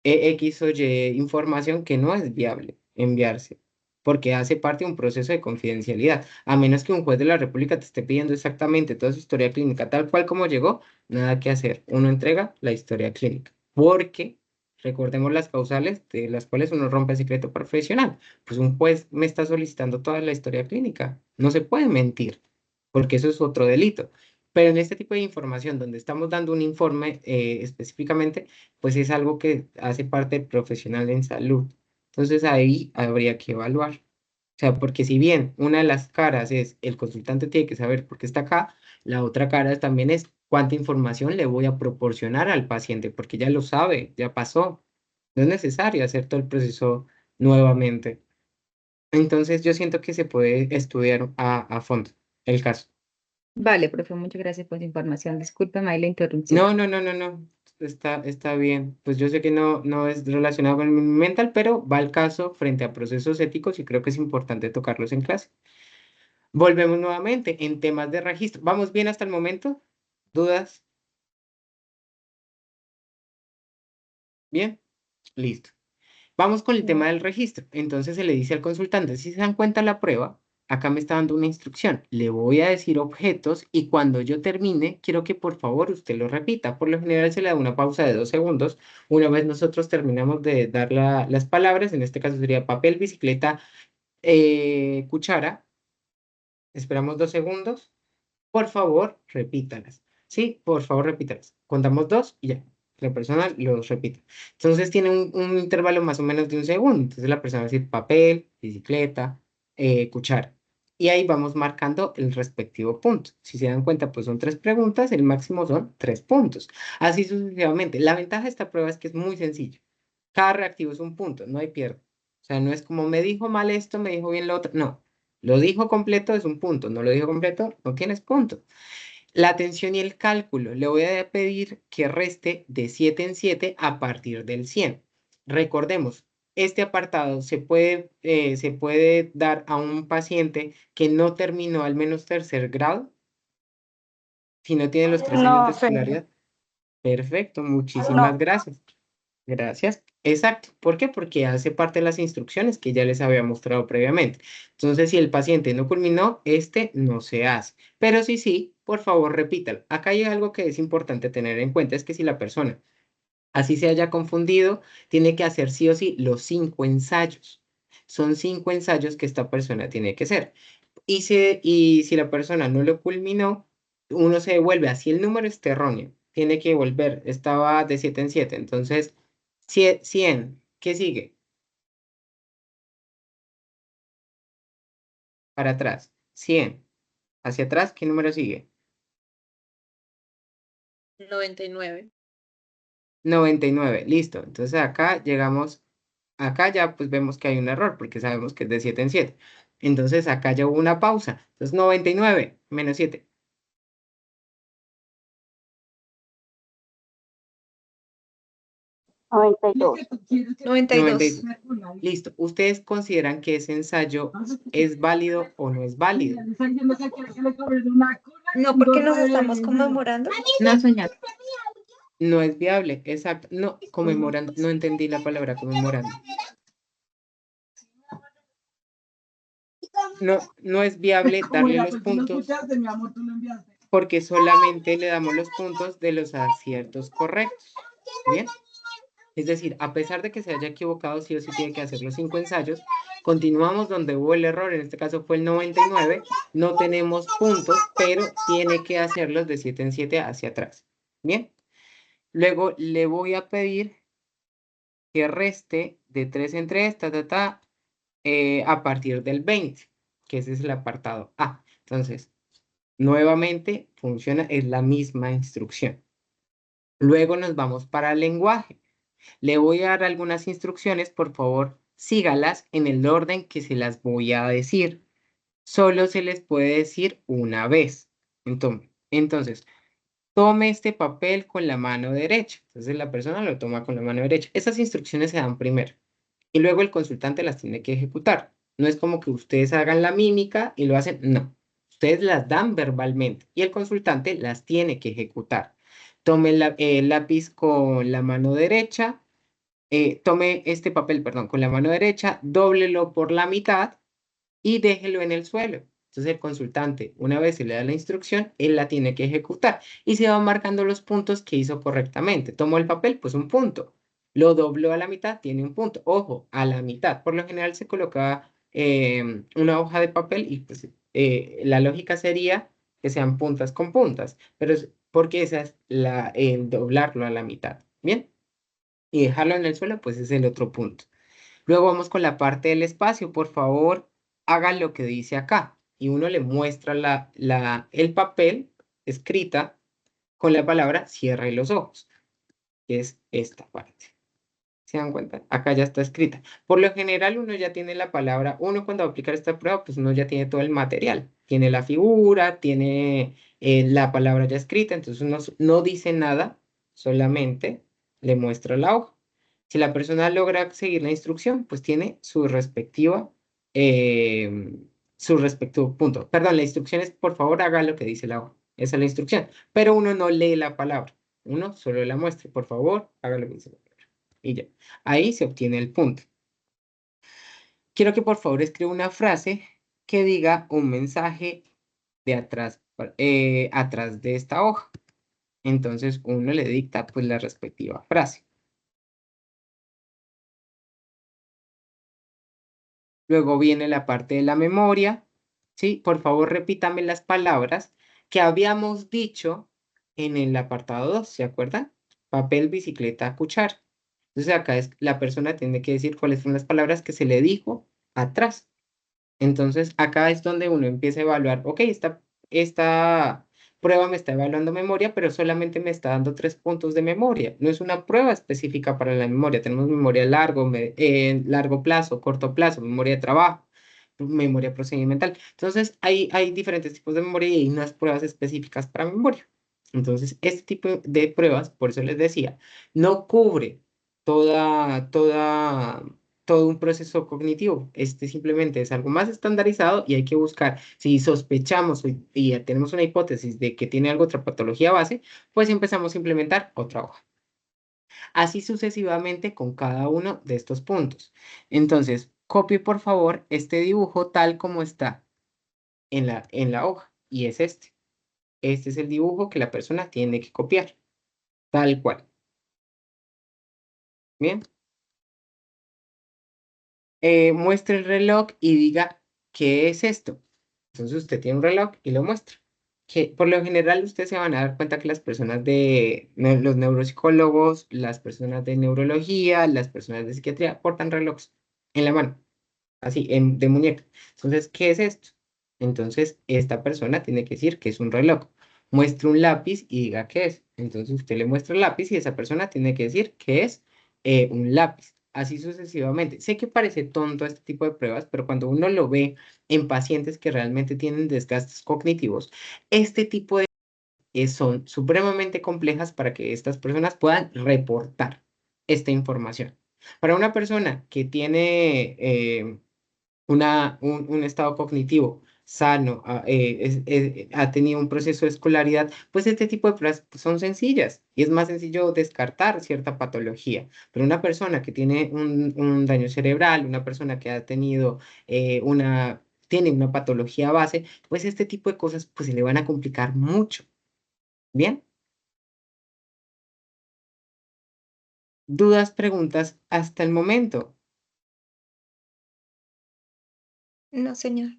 X o Y información que no es viable enviarse, porque hace parte de un proceso de confidencialidad. A menos que un juez de la República te esté pidiendo exactamente toda su historia clínica, tal cual como llegó, nada que hacer. Uno entrega la historia clínica, porque Recordemos las causales de las cuales uno rompe el secreto profesional. Pues un juez me está solicitando toda la historia clínica. No se puede mentir, porque eso es otro delito. Pero en este tipo de información, donde estamos dando un informe específicamente, pues es algo que hace parte del profesional en salud. Entonces ahí habría que evaluar. O sea, porque si bien una de las caras es el consultante tiene que saber por qué está acá, la otra cara también es cuánta información le voy a proporcionar al paciente, porque ya lo sabe, ya pasó. No es necesario hacer todo el proceso nuevamente. Entonces yo siento que se puede estudiar a fondo el caso. Vale, profe, muchas gracias por su información. Discúlpeme ahí la interrupción. No. Está bien. Pues yo sé que no es relacionado con el mental, pero va al caso frente a procesos éticos y creo que es importante tocarlos en clase. Volvemos nuevamente en temas de registro. ¿Vamos bien hasta el momento? ¿Dudas? ¿Bien? Listo. Vamos con el tema del registro. Entonces se le dice al consultante, si se dan cuenta la prueba, acá me está dando una instrucción. Le voy a decir objetos y cuando yo termine, quiero que por favor usted lo repita. Por lo general se le da una pausa de 2 segundos. Una vez nosotros terminamos de dar las palabras, en este caso sería papel, bicicleta, cuchara. Esperamos 2 segundos. Por favor, repítalas. Sí, por favor, repítalas. Contamos dos y ya. La persona los repite. Entonces tiene un intervalo más o menos de 1 segundo. Entonces la persona va a decir papel, bicicleta, cuchara. Y ahí vamos marcando el respectivo punto. Si se dan cuenta, pues son 3 preguntas, el máximo son 3 puntos. Así sucesivamente. La ventaja de esta prueba es que es muy sencillo. Cada reactivo es un punto, no hay pierde. O sea, no es como me dijo mal esto, me dijo bien lo otro. No. Lo dijo completo es un punto, no lo dijo completo, no tienes punto. La atención y el cálculo. Le voy a pedir que reste de 7 en 7 a partir del 100. Recordemos, este apartado se puede dar a un paciente que no terminó al menos 3er grado, si no tiene los 3 años de No, Fer, escolaridad. Perfecto, muchísimas no. gracias. Gracias. Exacto. ¿Por qué? Porque hace parte de las instrucciones que ya les había mostrado previamente. Entonces, si el paciente no culminó, este no se hace. Pero sí, por favor, repítalo. Acá hay algo que es importante tener en cuenta, es que si la persona así se haya confundido, tiene que hacer sí o sí los 5 ensayos. Son 5 ensayos que esta persona tiene que hacer. Y si la persona no lo culminó, uno se devuelve, así el número esté erróneo, tiene que volver, estaba de 7 en 7, entonces 100, ¿qué sigue? Para atrás, 100, hacia atrás, ¿qué número sigue? 99. 99, listo, entonces acá llegamos, acá ya pues vemos que hay un error, porque sabemos que es de 7 en 7, entonces acá ya hubo una pausa, entonces 99 menos 7. 92. Listo. ¿Ustedes consideran que ese ensayo es válido o no es válido? No, porque nos estamos conmemorando. No, señor. No es viable, exacto. No, conmemorando, no entendí la palabra conmemorando. No es viable darle los puntos porque solamente le damos los puntos de los aciertos correctos. ¿Bien? Es decir, a pesar de que se haya equivocado, sí o sí tiene que hacer los 5 ensayos. Continuamos donde hubo el error, en este caso fue el 99. No tenemos puntos, pero tiene que hacerlos de 7 en 7 hacia atrás. Bien. Luego le voy a pedir que reste de 3 en 3, a partir del 20, que ese es el apartado A. Entonces, nuevamente funciona, es la misma instrucción. Luego nos vamos para el lenguaje. Le voy a dar algunas instrucciones, por favor, sígalas en el orden que se las voy a decir. Solo se les puede decir una vez. Entonces, tome este papel con la mano derecha. Entonces, la persona lo toma con la mano derecha. Esas instrucciones se dan primero y luego el consultante las tiene que ejecutar. No es como que ustedes hagan la mímica y lo hacen, no. Ustedes las dan verbalmente y el consultante las tiene que ejecutar. Tome el lápiz con la mano derecha, tome este papel, perdón, con la mano derecha, dóblelo por la mitad y déjelo en el suelo. Entonces el consultante, una vez se le da la instrucción, él la tiene que ejecutar y se van marcando los puntos que hizo correctamente. Tomó el papel, pues un punto. Lo dobló a la mitad, tiene un punto. Ojo, a la mitad. Por lo general se coloca una hoja de papel y pues la lógica sería que sean puntas con puntas, pero porque esa es el doblarlo a la mitad. Bien, y dejarlo en el suelo, pues es el otro punto. Luego vamos con la parte del espacio. Por favor, hagan lo que dice acá. Y uno le muestra el papel escrita con la palabra cierre los ojos, que es esta parte. ¿Se dan cuenta? Acá ya está escrita. Por lo general, uno ya tiene la palabra, uno cuando va a aplicar esta prueba, pues uno ya tiene todo el material. Tiene la figura, tiene la palabra ya escrita, entonces uno no dice nada, solamente le muestra la hoja. Si la persona logra seguir la instrucción, pues tiene su respectivo punto. Perdón, la instrucción es, por favor, haga lo que dice la hoja. Esa es la instrucción. Pero uno no lee la palabra. Uno solo la muestra. Por favor, haga lo que dice la palabra. Y ya. Ahí se obtiene el punto. Quiero que por favor escriba una frase que diga un mensaje de atrás de esta hoja. Entonces uno le dicta pues la respectiva frase. Luego viene la parte de la memoria. ¿Sí? Por favor repítame las palabras que habíamos dicho en el apartado 2, ¿se acuerdan? Papel, bicicleta, cuchara. Entonces acá la persona tiene que decir cuáles son las palabras que se le dijo atrás. Entonces, acá es donde uno empieza a evaluar, ok, esta prueba me está evaluando memoria, pero solamente me está dando 3 puntos de memoria. No es una prueba específica para la memoria. Tenemos memoria largo plazo, corto plazo, memoria de trabajo, memoria procedimental. Entonces, hay diferentes tipos de memoria y hay unas pruebas específicas para memoria. Entonces, este tipo de pruebas, por eso les decía, no cubre todo un proceso cognitivo. Este simplemente es algo más estandarizado y hay que buscar, si sospechamos y ya tenemos una hipótesis de que tiene algo otra patología base, pues empezamos a implementar otra hoja. Así sucesivamente con cada uno de estos puntos. Entonces, copie por favor este dibujo tal como está en la hoja y es este. Este es el dibujo que la persona tiene que copiar, tal cual. Bien. Muestre el reloj y diga, ¿qué es esto? Entonces usted tiene un reloj y lo muestra. Que por lo general ustedes se van a dar cuenta que las personas los neuropsicólogos, las personas de neurología, las personas de psiquiatría portan relojes en la mano, así, de muñeca. Entonces, ¿qué es esto? Entonces, esta persona tiene que decir que es un reloj. Muestre un lápiz y diga qué es. Entonces, usted le muestra el lápiz y esa persona tiene que decir que es un lápiz. Así sucesivamente. Sé que parece tonto este tipo de pruebas, pero cuando uno lo ve en pacientes que realmente tienen desgastes cognitivos, este tipo de son supremamente complejas para que estas personas puedan reportar esta información. Para una persona que tiene un estado cognitivo sano, ha tenido un proceso de escolaridad, pues este tipo de pruebas pues, son sencillas y es más sencillo descartar cierta patología. Pero una persona que tiene un daño cerebral, una persona que ha tenido tiene una patología base, pues este tipo de cosas pues se le van a complicar mucho. ¿Bien? ¿Dudas, preguntas hasta el momento? No, señor.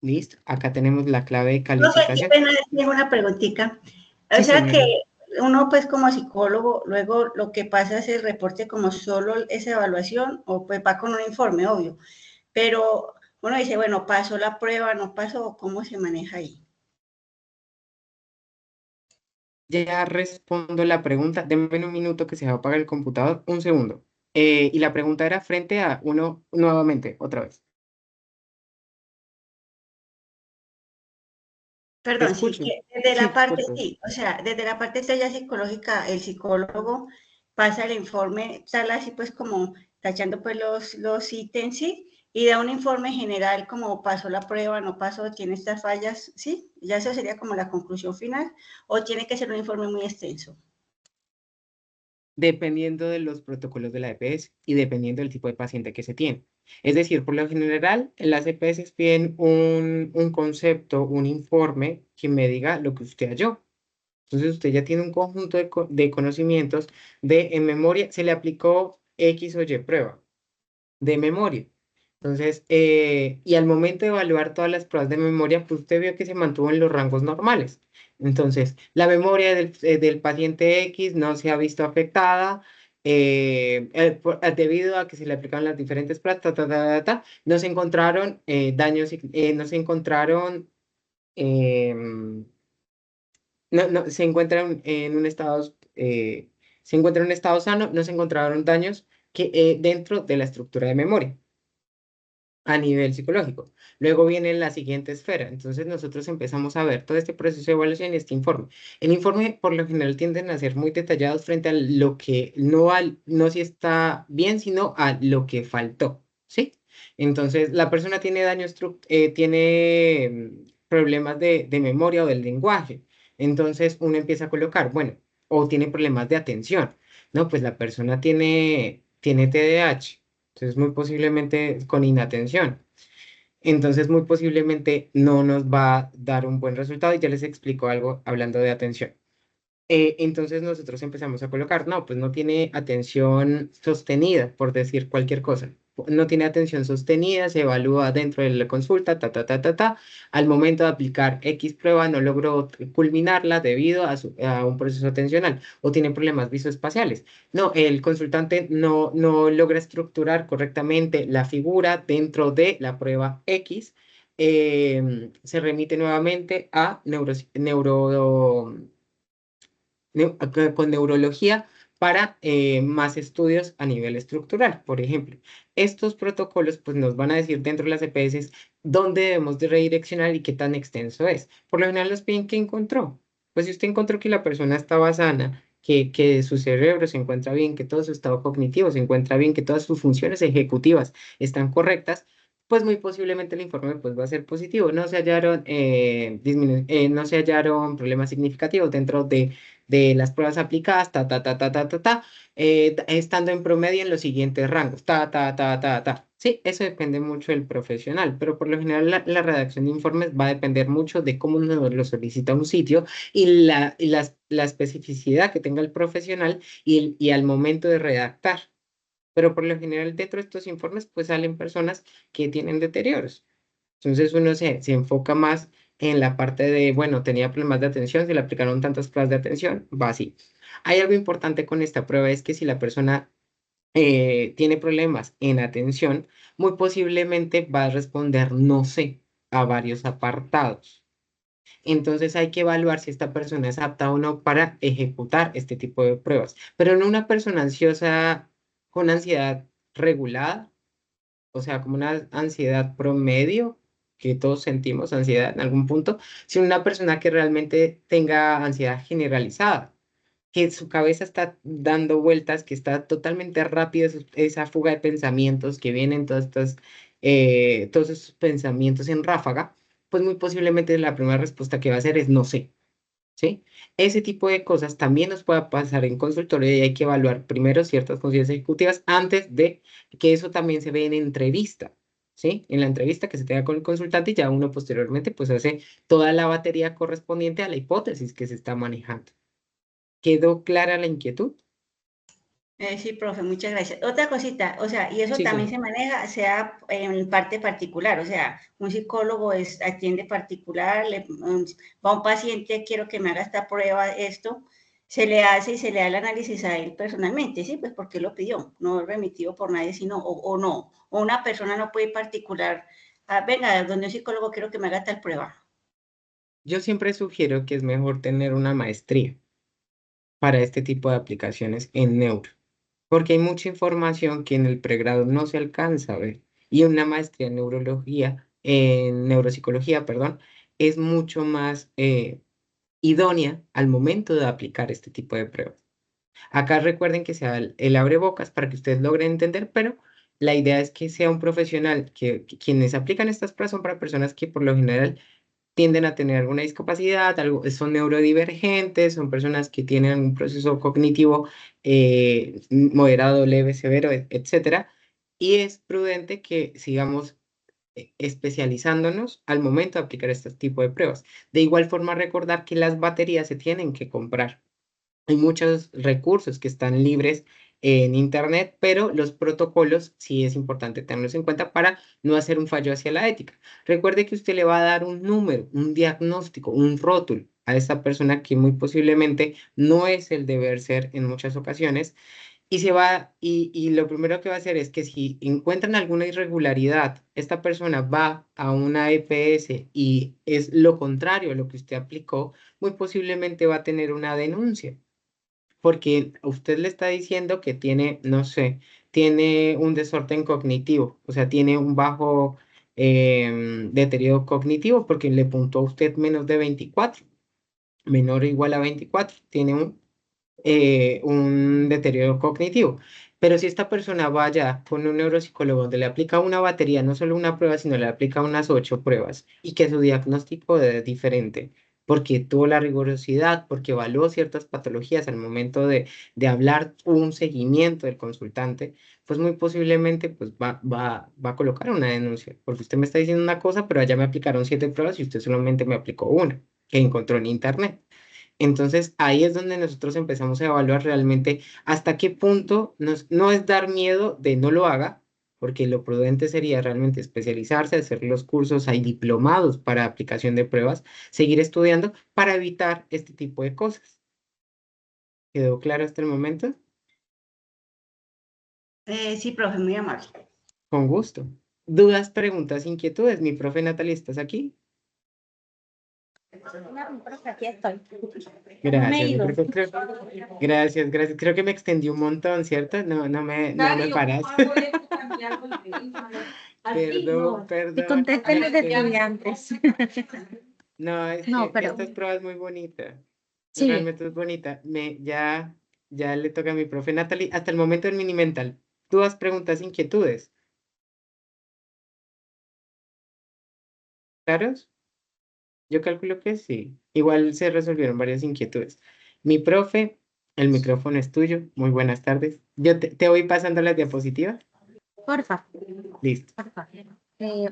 Listo. Acá tenemos la clave de Profe, qué calificación. pena decir una preguntita. O Sí, sea que señora. uno, pues como psicólogo, luego lo que pasa es el reporte como solo esa evaluación, o pues va con un informe, obvio, pero uno dice, bueno, pasó la prueba, no pasó, ¿cómo se maneja ahí? Ya respondo la pregunta. Denme un minuto que se va a apagar el computador. Un segundo. Y la pregunta era frente a uno nuevamente, otra vez. Te Perdón, sí, escucho. que desde Sí, la parte, disculpe. sí, o sea, desde la parte ya psicológica, el psicólogo pasa el informe, sale así pues como tachando pues los ítems, ¿sí? Y da un informe general como pasó la prueba, no pasó, tiene estas fallas, ¿sí? Ya eso sería como la conclusión final, o tiene que ser un informe muy extenso. Dependiendo de los protocolos de la EPS y dependiendo del tipo de paciente que se tiene. Es decir, por lo general, las EPS piden un concepto, un informe que me diga lo que usted halló. Entonces usted ya tiene un conjunto de conocimientos en memoria, se le aplicó X o Y prueba de memoria. Entonces, y al momento de evaluar todas las pruebas de memoria, pues usted vio que se mantuvo en los rangos normales. Entonces, la memoria del paciente X no se ha visto afectada debido a que se le aplicaron las diferentes pruebas, no se encontraron daños, no se encontraron, se encuentra en un estado, se encuentra en un estado sano, no se encontraron daños dentro de la estructura de memoria a nivel psicológico. Luego viene la siguiente esfera. Entonces nosotros empezamos a ver todo este proceso de evaluación y este informe. El informe por lo general tienden a ser muy detallados frente a lo que no si está bien, sino a lo que faltó, ¿sí? Entonces la persona tiene tiene problemas de memoria o del lenguaje. Entonces uno empieza a colocar, bueno, o tiene problemas de atención. No, pues la persona tiene TDAH. Entonces, muy posiblemente con inatención. Entonces, muy posiblemente no nos va a dar un buen resultado. Y ya les explico algo hablando de atención. Entonces, nosotros empezamos a colocar, no, pues no tiene atención sostenida, por decir cualquier cosa. No tiene atención sostenida, se evalúa dentro de la consulta, ta. Al momento de aplicar X prueba, no logró culminarla debido a un proceso atencional o tiene problemas visoespaciales. No, el consultante no logra estructurar correctamente la figura dentro de la prueba X. Se remite nuevamente a con neurología para más estudios a nivel estructural. Por ejemplo, estos protocolos pues, nos van a decir dentro de las EPS dónde debemos de redireccionar y qué tan extenso es. Por lo general nos piden qué encontró. Pues si usted encontró que la persona estaba sana, que su cerebro se encuentra bien, que todo su estado cognitivo se encuentra bien, que todas sus funciones ejecutivas están correctas, pues muy posiblemente el informe pues, va a ser positivo. No se hallaron problemas significativos dentro de las pruebas aplicadas, estando en promedio en los siguientes rangos, ta. Sí, eso depende mucho del profesional, pero por lo general la redacción de informes va a depender mucho de cómo nos lo solicita un sitio y la especificidad que tenga el profesional y al momento de redactar. Pero por lo general dentro de estos informes pues salen personas que tienen deterioros. Entonces uno se enfoca más en la parte de, bueno, tenía problemas de atención, se le aplicaron tantas pruebas de atención, va así. Hay algo importante con esta prueba, es que si la persona tiene problemas en atención, muy posiblemente va a responder no sé a varios apartados. Entonces hay que evaluar si esta persona es apta o no para ejecutar este tipo de pruebas. Pero no una persona ansiosa con ansiedad regulada, o sea, como una ansiedad promedio, que todos sentimos ansiedad en algún punto, sino una persona que realmente tenga ansiedad generalizada, que su cabeza está dando vueltas, que está totalmente rápida esa fuga de pensamientos que vienen todos esos pensamientos en ráfaga, pues muy posiblemente la primera respuesta que va a hacer es no sé. ¿Sí? Ese tipo de cosas también nos puede pasar en consultorio y hay que evaluar primero ciertas funciones ejecutivas antes de que eso también se ve en entrevista, ¿sí? En la entrevista que se tenga con el consultante y ya uno posteriormente pues hace toda la batería correspondiente a la hipótesis que se está manejando. ¿Quedó clara la inquietud? Sí, profe, muchas gracias. Otra cosita, o sea, y eso Sí, también sí. se maneja, sea en parte particular, o sea, un psicólogo atiende particular, va un paciente, quiero que me haga esta prueba, esto, se le hace y se le da el análisis a él personalmente, sí, pues porque lo pidió, no remitido por nadie, sino, o no, o una persona no puede ir particular, venga, donde un psicólogo quiero que me haga tal prueba. Yo siempre sugiero que es mejor tener una maestría para este tipo de aplicaciones en neuro, porque hay mucha información que en el pregrado no se alcanza a ver. Y una maestría en neurología, en neuropsicología, perdón, es mucho más idónea al momento de aplicar este tipo de pruebas. Acá recuerden que sea el abrebocas para que ustedes logren entender, pero la idea es que sea un profesional, que quienes aplican estas pruebas son para personas que por lo general tienden a tener alguna discapacidad, son neurodivergentes, son personas que tienen un proceso cognitivo moderado, leve, severo, etcétera. Y es prudente que sigamos especializándonos al momento de aplicar este tipo de pruebas. De igual forma, recordar que las baterías se tienen que comprar. Hay muchos recursos que están libres en Internet, pero los protocolos sí es importante tenerlos en cuenta para no hacer un fallo hacia la ética. Recuerde que usted le va a dar un número, un diagnóstico, un rótulo a esta persona que muy posiblemente no es el deber ser en muchas ocasiones y y lo primero que va a hacer es que si encuentran alguna irregularidad, esta persona va a una EPS y es lo contrario a lo que usted aplicó, muy posiblemente va a tener una denuncia porque usted le está diciendo que tiene, no sé, tiene un desorden cognitivo, o sea, tiene un bajo deterioro cognitivo porque le puntó a usted menos de 24, menor o igual a 24, tiene un deterioro cognitivo. Pero si esta persona vaya con un neuropsicólogo donde le aplica una batería, no solo una prueba, sino le aplica unas 8 pruebas y que su diagnóstico es diferente, porque tuvo la rigurosidad, porque evaluó ciertas patologías al momento de hablar, un seguimiento del consultante, pues muy posiblemente pues va a colocar una denuncia, porque usted me está diciendo una cosa, pero allá me aplicaron 7 pruebas y usted solamente me aplicó una que encontró en internet. Entonces ahí es donde nosotros empezamos a evaluar realmente hasta qué punto no es dar miedo de no lo haga, porque lo prudente sería realmente especializarse, hacer los cursos, hay diplomados para aplicación de pruebas, seguir estudiando para evitar este tipo de cosas. ¿Quedó claro hasta el momento? Sí, profe, muy amable. Con gusto. ¿Dudas, preguntas, inquietudes? Mi profe Natalia, ¿estás aquí? Aquí estoy. Gracias, mi profe. Gracias, gracias. Creo que me extendí un montón, ¿cierto? No me paras. Perdón, Y perdón. contesten los estudiantes. No, es No, que pero esta prueba es muy bonita. sí, Realmente es bonita. Ya le toca a mi profe Natalie. Hasta el momento del mini mental. ¿Dudas, preguntas, inquietudes? ¿Claros? Yo calculo que sí. Igual se resolvieron varias inquietudes. Mi profe, el micrófono es tuyo. Muy buenas tardes. Yo te voy pasando las diapositivas. porfa, Listo. porfa.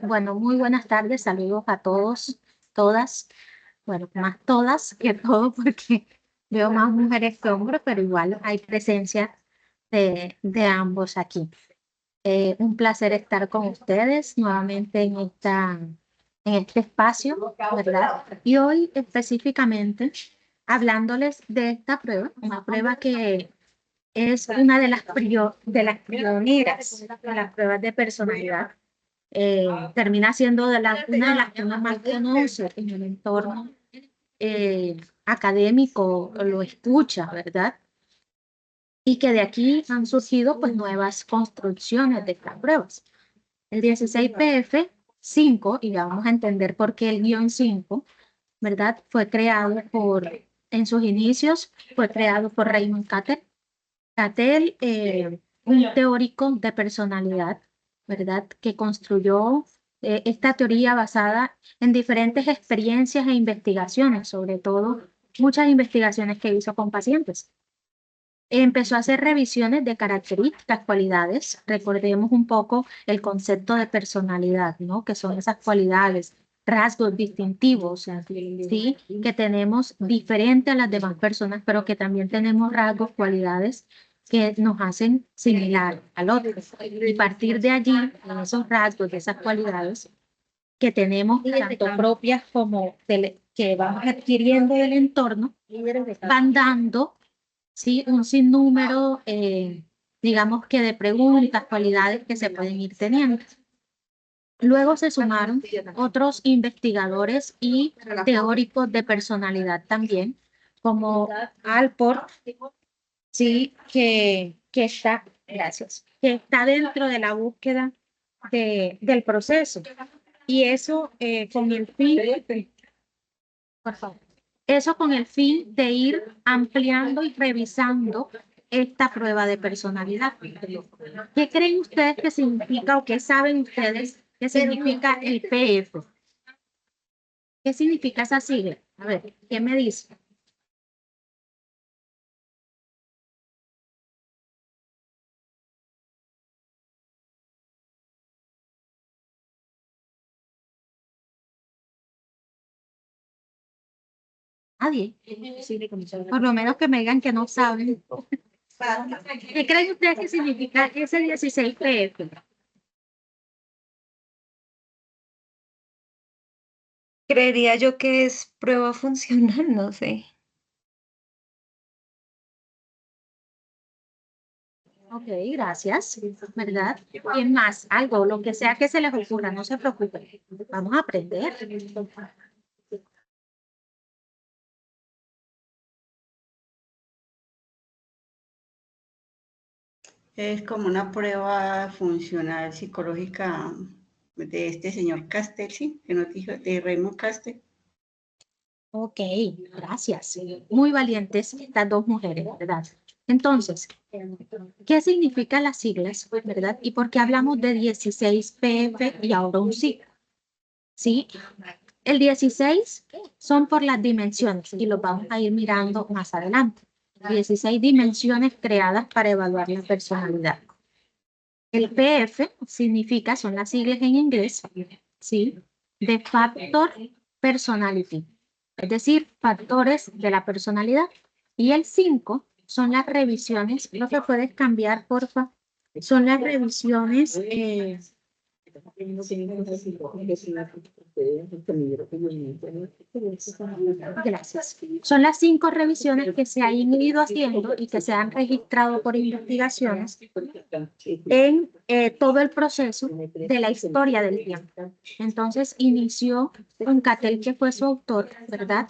Bueno, muy buenas tardes, saludos a todos, todas, bueno, más todas que todo porque veo más mujeres que hombres, pero igual hay presencia de ambos aquí. Un placer estar con ustedes nuevamente en este espacio, ¿verdad? Y hoy específicamente hablándoles de esta prueba, una prueba que es una de de las pioneras de las pruebas de personalidad. Termina siendo una de las que uno más conoce en el entorno académico, lo escucha, ¿verdad? Y que de aquí han surgido pues nuevas construcciones de estas pruebas. El 16PF5, y ya vamos a entender por qué el guión 5, ¿verdad? En sus inicios, fue creado por Raymond Cattell. Cattell, un teórico de personalidad, ¿verdad? Que construyó esta teoría basada en diferentes experiencias e investigaciones, sobre todo muchas investigaciones que hizo con pacientes. Empezó a hacer revisiones de características, cualidades. Recordemos un poco el concepto de personalidad, ¿no? Que son esas cualidades, rasgos distintivos, ¿sí? Que tenemos diferente a las demás personas, pero que también tenemos rasgos, cualidades que nos hacen similar al otro. Y partir de allí, en esos rasgos, de esas cualidades que tenemos, tanto propias como que vamos adquiriendo del entorno, van dando, ¿sí? Un sinnúmero, digamos que de preguntas, cualidades que se pueden ir teniendo. Luego se sumaron otros investigadores y teóricos de personalidad también, como Alport, sí, gracias, que está dentro de la búsqueda del proceso. Y eso con el fin, por favor. Eso con el fin de ir ampliando y revisando esta prueba de personalidad. ¿Qué creen ustedes que significa o qué saben ustedes que significa el PF? ¿Qué significa esa sigla? A ver, ¿qué me dice? Nadie. Por lo menos que me digan que no saben. ¿Qué creen ustedes que significa ese 16PF? Creería yo que es prueba funcional, no sé. Ok, gracias, ¿verdad? ¿Quién más? Algo, lo que sea que se les ocurra, no se preocupen. Vamos a aprender. Es como una prueba funcional psicológica de este señor Castel, ¿sí? Que nos dijo, de Raymond Castel. Ok, gracias. Muy valientes estas dos mujeres, ¿verdad? Entonces, ¿qué significan las siglas, verdad? ¿Y por qué hablamos de 16PF y ahora un siglo? ¿Sí? El 16 son por las dimensiones y los vamos a ir mirando más adelante. 16 dimensiones creadas para evaluar la personalidad. El PF significa, son las siglas en inglés, ¿sí? De Factor Personality, es decir, factores de la personalidad. Y el 5 son las revisiones, lo que puedes cambiar, porfa, son las revisiones. Gracias. Son las 5 revisiones que se han ido haciendo y que se han registrado por investigaciones en todo el proceso de la historia del tiempo. Entonces inició con Cattell, que fue su autor, ¿verdad?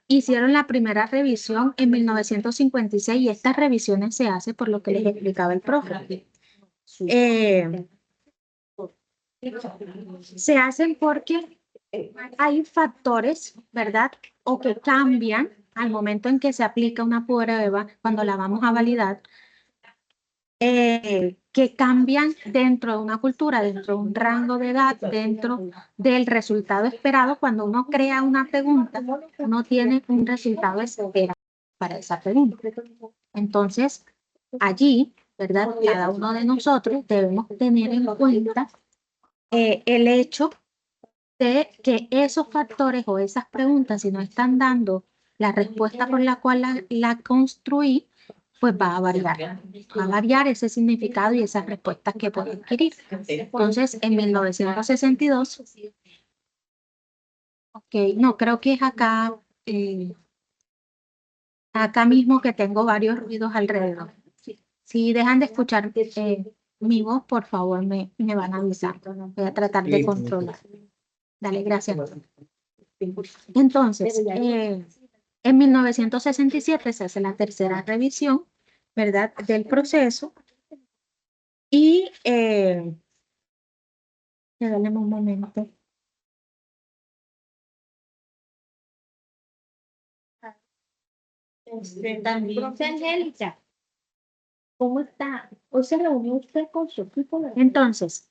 Hicieron la primera revisión en 1956 y estas revisiones se hacen por lo que les explicaba el profe. Se hacen porque hay factores, ¿verdad? O que cambian al momento en que se aplica una prueba, cuando la vamos a validar, que cambian dentro de una cultura, dentro de un rango de edad, dentro del resultado esperado. Cuando uno crea una pregunta, uno tiene un resultado esperado para esa pregunta. Entonces, allí, ¿verdad? Cada uno de nosotros debemos tener en cuenta el hecho de que esos factores o esas preguntas, si no están dando la respuesta por la cual la construí, pues va a variar. Va a variar ese significado y esas respuestas que puede adquirir. Entonces, en 1962, ok, no, creo que es acá, acá mismo que tengo varios ruidos alrededor. Si dejan de escuchar mi voz, por favor, me van a avisar. Voy a tratar de controlar. Dale, gracias. Entonces, en 1967 se hace la tercera revisión, ¿verdad? Del proceso y, dale un momento. Profe Angélica, ¿cómo está? Hoy se reunió usted con su equipo. Entonces,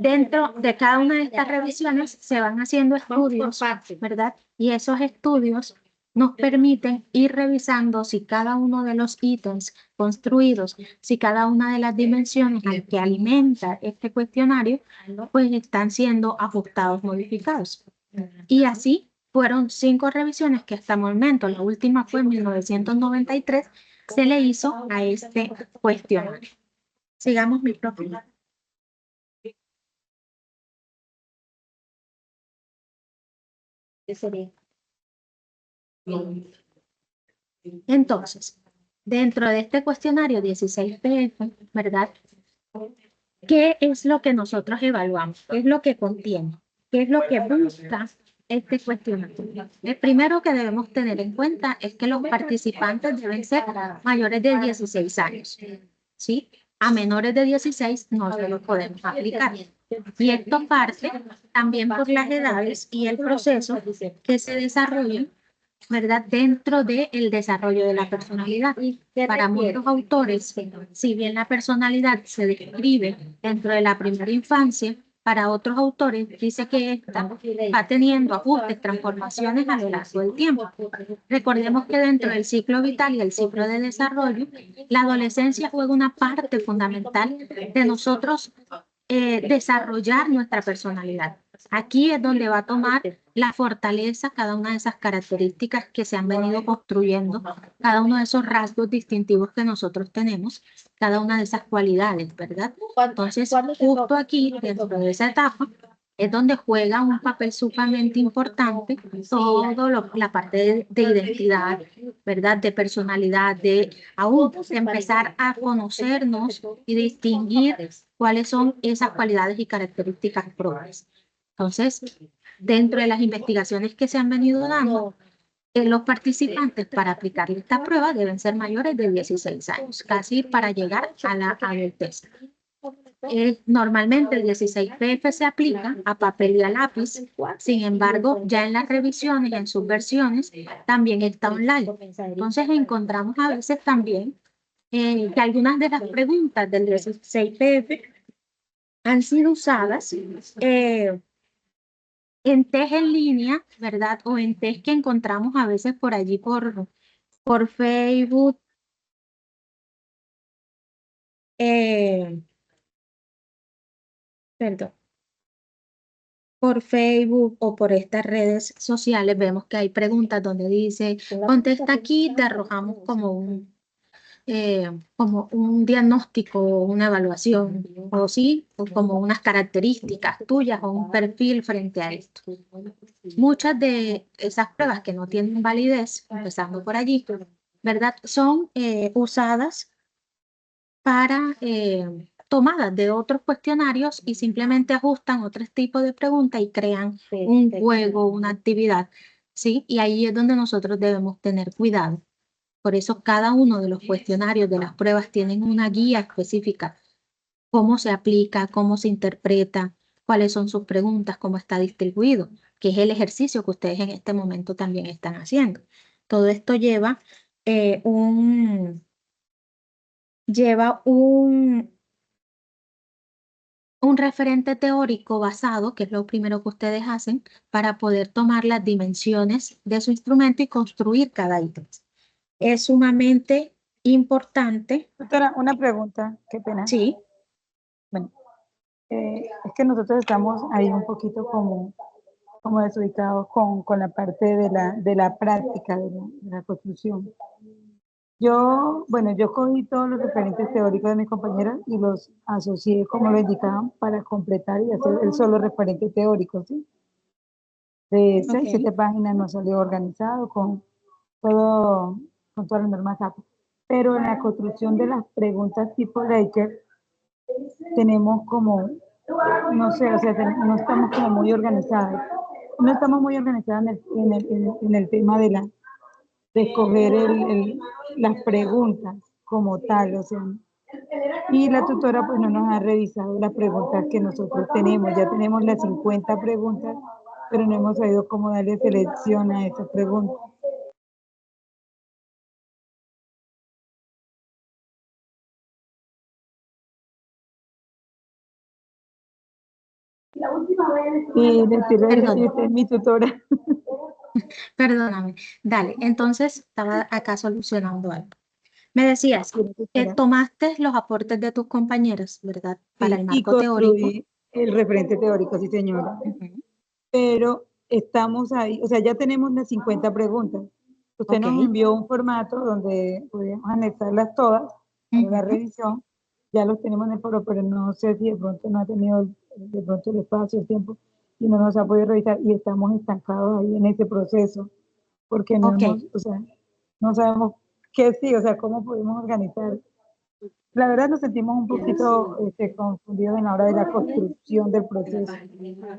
dentro de cada una de estas revisiones se van haciendo estudios, ¿verdad? Y esos estudios nos permiten ir revisando si cada uno de los ítems construidos, si cada una de las dimensiones al que alimenta este cuestionario, pues están siendo ajustados, modificados. Y así fueron 5 revisiones que hasta el momento, la última fue en 1993, se le hizo a este cuestionario. Sigamos, mi profe. Entonces, dentro de este cuestionario 16PF, ¿verdad? ¿Qué es lo que nosotros evaluamos? ¿Qué es lo que contiene? ¿Qué es lo que busca este cuestionario? El primero que debemos tener en cuenta es que los participantes deben ser mayores de 16 años, ¿sí? A menores de 16 no se lo podemos aplicar. Y esto parte también por las edades y el proceso que se desarrolla, ¿verdad? Dentro del desarrollo de la personalidad. Para muchos autores, si bien la personalidad se describe dentro de la primera infancia, para otros autores dice que esta va teniendo ajustes, transformaciones a lo largo del tiempo. Recordemos que dentro del ciclo vital y el ciclo de desarrollo, la adolescencia juega una parte fundamental de nosotros desarrollar nuestra personalidad. Aquí es donde va a tomar la fortaleza cada una de esas características que se han venido construyendo, cada uno de esos rasgos distintivos que nosotros tenemos, cada una de esas cualidades, ¿verdad? Entonces, justo aquí, dentro de esa etapa, es donde juega un papel sumamente importante todo la parte de identidad, ¿verdad? De personalidad, de aún empezar a conocernos y distinguir cuáles son esas cualidades y características propias. Entonces, dentro de las investigaciones que se han venido dando, los participantes para aplicar esta prueba deben ser mayores de 16 años, casi para llegar a la adultez. Normalmente el 16PF se aplica a papel y a lápiz, sin embargo, ya en las revisiones, en sus versiones, también está online. Entonces encontramos a veces también que algunas de las preguntas del 16PF han sido usadas en test en línea, ¿verdad? O en test que encontramos a veces por allí por Facebook. Perdón. Por Facebook o por estas redes sociales vemos que hay preguntas donde dice, contesta aquí, te arrojamos como un diagnóstico, una evaluación, o sí, o como unas características tuyas o un perfil frente a esto. Muchas de esas pruebas que no tienen validez, empezando por allí, ¿verdad? Son usadas para tomadas de otros cuestionarios y simplemente ajustan otros tipos de preguntas y crean un juego, una actividad, ¿sí? Y ahí es donde nosotros debemos tener cuidado. Por eso cada uno de los cuestionarios de las pruebas tienen una guía específica, cómo se aplica, cómo se interpreta, cuáles son sus preguntas, cómo está distribuido, que es el ejercicio que ustedes en este momento también están haciendo. Todo esto lleva un referente teórico basado, que es lo primero que ustedes hacen, para poder tomar las dimensiones de su instrumento y construir cada ítem. Es sumamente importante. Doctora, una pregunta, qué pena. Sí. Bueno, es que nosotros estamos ahí un poquito como desubicados con la parte de la práctica de la construcción. Yo cogí todos los referentes teóricos de mis compañeras y los asocié como lo indicaban para completar y hacer el solo referente teórico, ¿sí? De 6, 7 páginas nos salió organizado con todas las normas APA. Pero en la construcción de las preguntas tipo Laker, tenemos como, no sé, o sea, no estamos como muy organizadas. No estamos muy organizadas en el tema de escoger las preguntas como tal, o sea, y la tutora pues no nos ha revisado las preguntas que nosotros tenemos. Ya tenemos las 50 preguntas, pero no hemos sabido cómo darle selección a esas preguntas. Y decirle que es mi tutora. Perdóname. Dale, entonces estaba acá solucionando algo. Me decías que tomaste los aportes de tus compañeros, ¿verdad? Para el marco teórico. El referente teórico, sí, señora. Pero estamos ahí, o sea, ya tenemos las 50 preguntas. Usted nos envió un formato donde podíamos anexarlas todas para la revisión. Ya los tenemos en el foro, pero no sé si de pronto no ha tenido de pronto el espacio, el tiempo, y no nos ha podido revisar, y estamos estancados ahí en ese proceso, porque no hemos, o sea, no sabemos qué sí, o sea, cómo podemos organizar. La verdad nos sentimos un poquito confundidos en la hora de la construcción del proceso.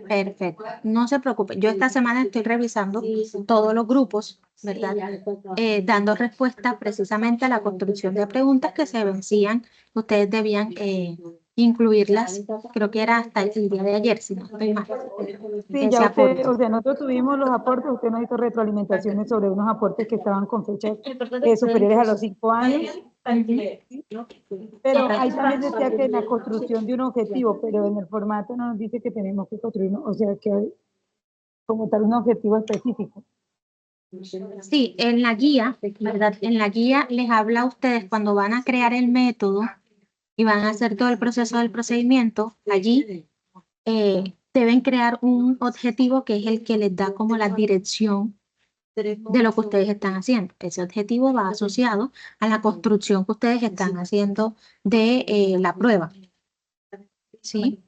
Perfecto, no se preocupe. Yo esta semana estoy revisando todos los grupos, ¿verdad? Dando respuesta precisamente a la construcción de preguntas que se vencían. Ustedes debían incluirlas, creo que era hasta el día de ayer, si no estoy mal. Sí, ya usted, o sea, nosotros tuvimos los aportes, usted nos hizo retroalimentaciones sobre unos aportes que estaban con fechas superiores a los 5 años. Pero ahí también decía que en la construcción de un objetivo, pero en el formato no nos dice que tenemos que construir, o sea, que hay como tal un objetivo específico. Sí, en la guía, ¿verdad? En la guía les habla a ustedes cuando van a crear el método y van a hacer todo el proceso del procedimiento, allí deben crear un objetivo que es el que les da como la dirección de lo que ustedes están haciendo. Ese objetivo va asociado a la construcción que ustedes están haciendo de la prueba. ¿Sí?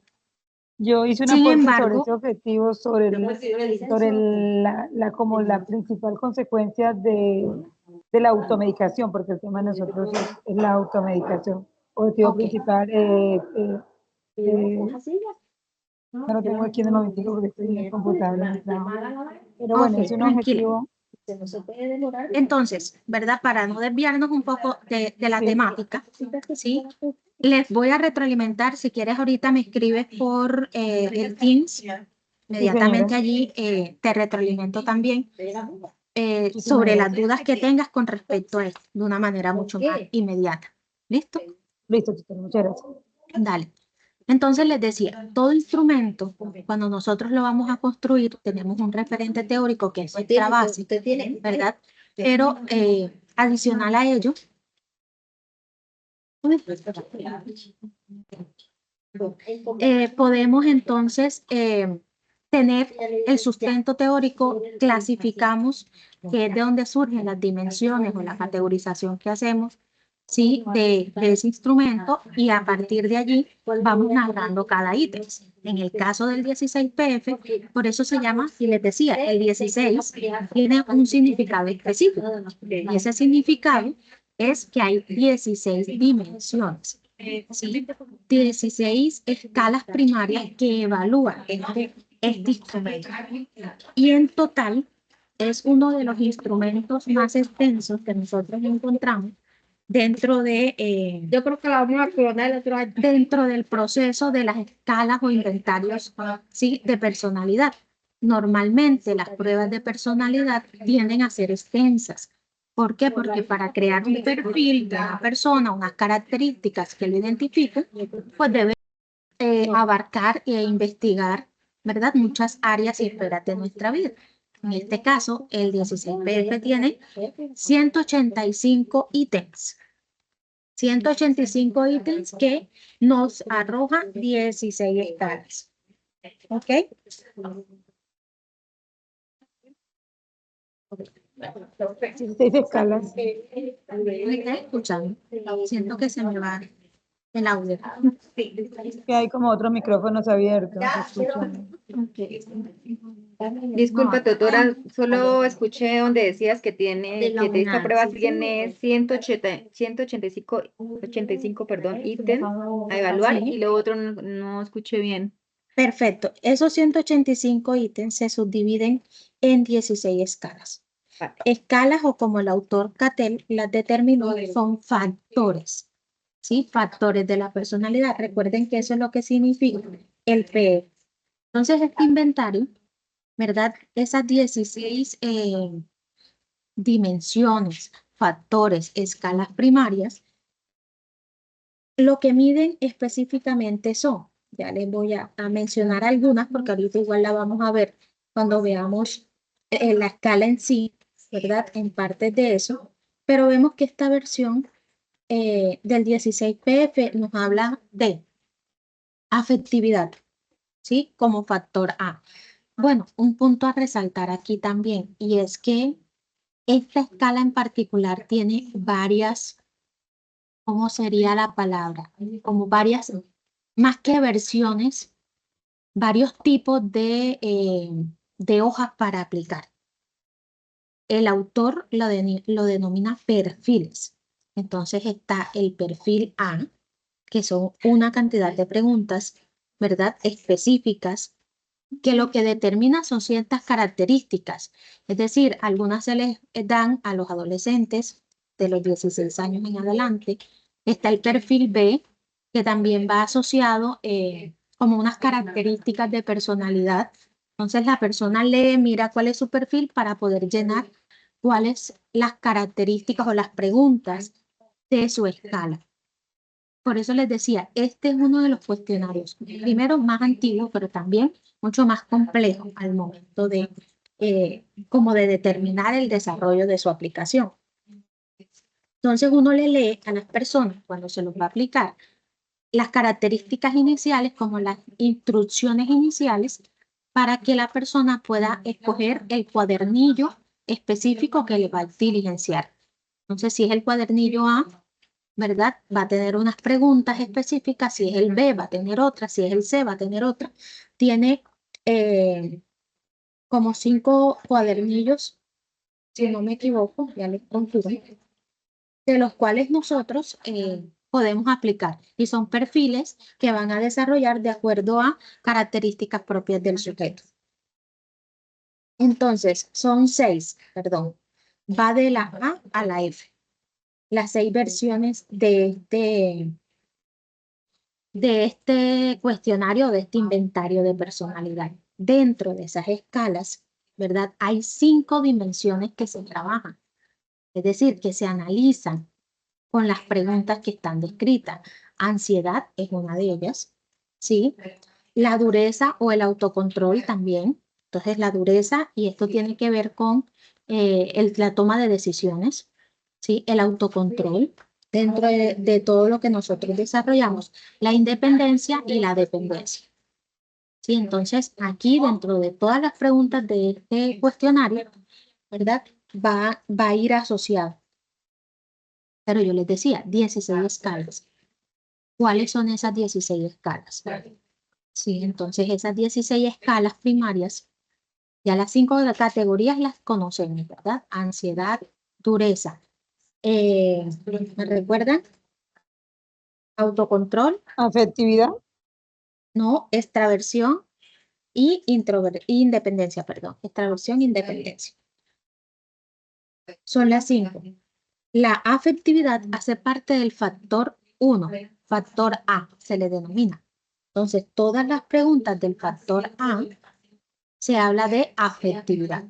Yo hice un Sin aporte sobre embargo, ese objetivo, como la principal consecuencia de la automedicación, porque el tema de nosotros es la automedicación. Objetivo Ok. principal, no lo tengo aquí en el momentico porque estoy en el computador en el trabajo. Pero bueno, Ok, es un tranquila. objetivo. Entonces, ¿verdad? Para no desviarnos un poco de la Sí. temática, ¿sí? Les voy a retroalimentar. Si quieres, ahorita me escribes por el Teams. Inmediatamente señora. allí te retroalimento también Muchísimas sobre las gracias. dudas que tengas con respecto a esto, de una manera mucho más inmediata. ¿Listo? Listo, tutor, muchas gracias. Dale. Entonces les decía, todo instrumento, cuando nosotros lo vamos a construir, tenemos un referente teórico que es nuestra base, ¿verdad? Pero adicional a ello, podemos entonces tener el sustento teórico, clasificamos, que es de donde surgen las dimensiones o la categorización que hacemos, ¿sí? de ese instrumento, y a partir de allí vamos narrando cada ítem. En el caso del 16PF, por eso se llama, y les decía, el 16 tiene un significado específico, y ese significado es que hay 16 dimensiones. ¿Sí? 16 escalas primarias que evalúan este instrumento. Y en total es uno de los instrumentos más extensos que nosotros encontramos dentro de, yo creo que la vamos a clonar el otro año, dentro del proceso de las escalas o inventarios, ¿sí? de personalidad. Normalmente las pruebas de personalidad tienden a ser extensas. ¿Por qué? Porque para crear un perfil de una persona, unas características que lo identifiquen, pues debe abarcar e investigar, ¿verdad? Muchas áreas y esferas de nuestra vida. En este caso, el 16PF tiene 185 ítems. 185 ítems que nos arrojan 16 escalas. ¿Ok? Sí, 6 escalas. ¿Me estás escuchando? Siento que se me va el audio. Que hay como otros micrófonos abiertos. Se escuchan. Disculpa, No, doctora, solo escuché donde decías que de la que esta UNAM. prueba tiene 185, perdón, ítems a evaluar Sí. y lo otro no escuché bien. Perfecto. Esos 185 ítems se subdividen en 16 escalas. Vale. Escalas, o como el autor Cattell las determinó, son factores. ¿Sí? Factores de la personalidad. Recuerden que eso es lo que significa el PF. Entonces, este inventario, ¿verdad? Esas 16 dimensiones, factores, escalas primarias, lo que miden específicamente son, ya les voy a mencionar algunas porque ahorita igual la vamos a ver cuando veamos la escala en sí, ¿verdad? En partes de eso, pero vemos que esta versión del 16PF nos habla de afectividad, ¿sí? Como factor A. Bueno, un punto a resaltar aquí también, y es que esta escala en particular tiene varias, ¿cómo sería la palabra? Como varias, más que versiones, varios tipos de hojas para aplicar. El autor lo denomina perfiles. Entonces está el perfil A, que son una cantidad de preguntas, ¿verdad? Específicas, que lo que determina son ciertas características. Es decir, algunas se les dan a los adolescentes de los 16 años en adelante. Está el perfil B, que también va asociado como unas características de personalidad. Entonces la persona lee, mira cuál es su perfil para poder llenar cuáles las características o las preguntas de su escala. Por eso les decía, este es uno de los cuestionarios, primero más antiguo, pero también mucho más complejo al momento de, como de determinar el desarrollo de su aplicación. Entonces uno le lee a las personas cuando se los va a aplicar las características iniciales como las instrucciones iniciales para que la persona pueda escoger el cuadernillo específico que le va a diligenciar. Entonces, si es el cuadernillo A, ¿verdad? Va a tener unas preguntas específicas. Si es el B, va a tener otras. Si es el C, va a tener otra. Tiene como 5 cuadernillos, si no me equivoco, ya les confirmo, de los cuales nosotros podemos aplicar. Y son perfiles que van a desarrollar de acuerdo a características propias del sujeto. Entonces, son 6, perdón. Va de la A a la F. Las 6 versiones de este cuestionario, de este inventario de personalidad. Dentro de esas escalas, ¿verdad? Hay 5 dimensiones que se trabajan. Es decir, que se analizan con las preguntas que están descritas. Ansiedad es una de ellas, ¿sí? La dureza o el autocontrol también. Entonces, la dureza, y esto tiene que ver con la toma de decisiones, ¿sí? El autocontrol, dentro de todo lo que nosotros desarrollamos, la independencia y la dependencia. ¿Sí? Entonces, aquí dentro de todas las preguntas de este cuestionario, ¿verdad? Va a ir asociado. Pero yo les decía, 16 escalas. ¿Cuáles son esas 16 escalas? Sí, entonces esas 16 escalas primarias, ya las 5 de las categorías las conocemos, ¿verdad? Ansiedad, dureza. ¿Me recuerdan? Autocontrol, Afectividad. no, extraversión y independencia, perdón. Extraversión e independencia. Son las 5. La afectividad hace parte del factor 1, factor A, se le denomina. Entonces, todas las preguntas del factor A se habla de afectividad.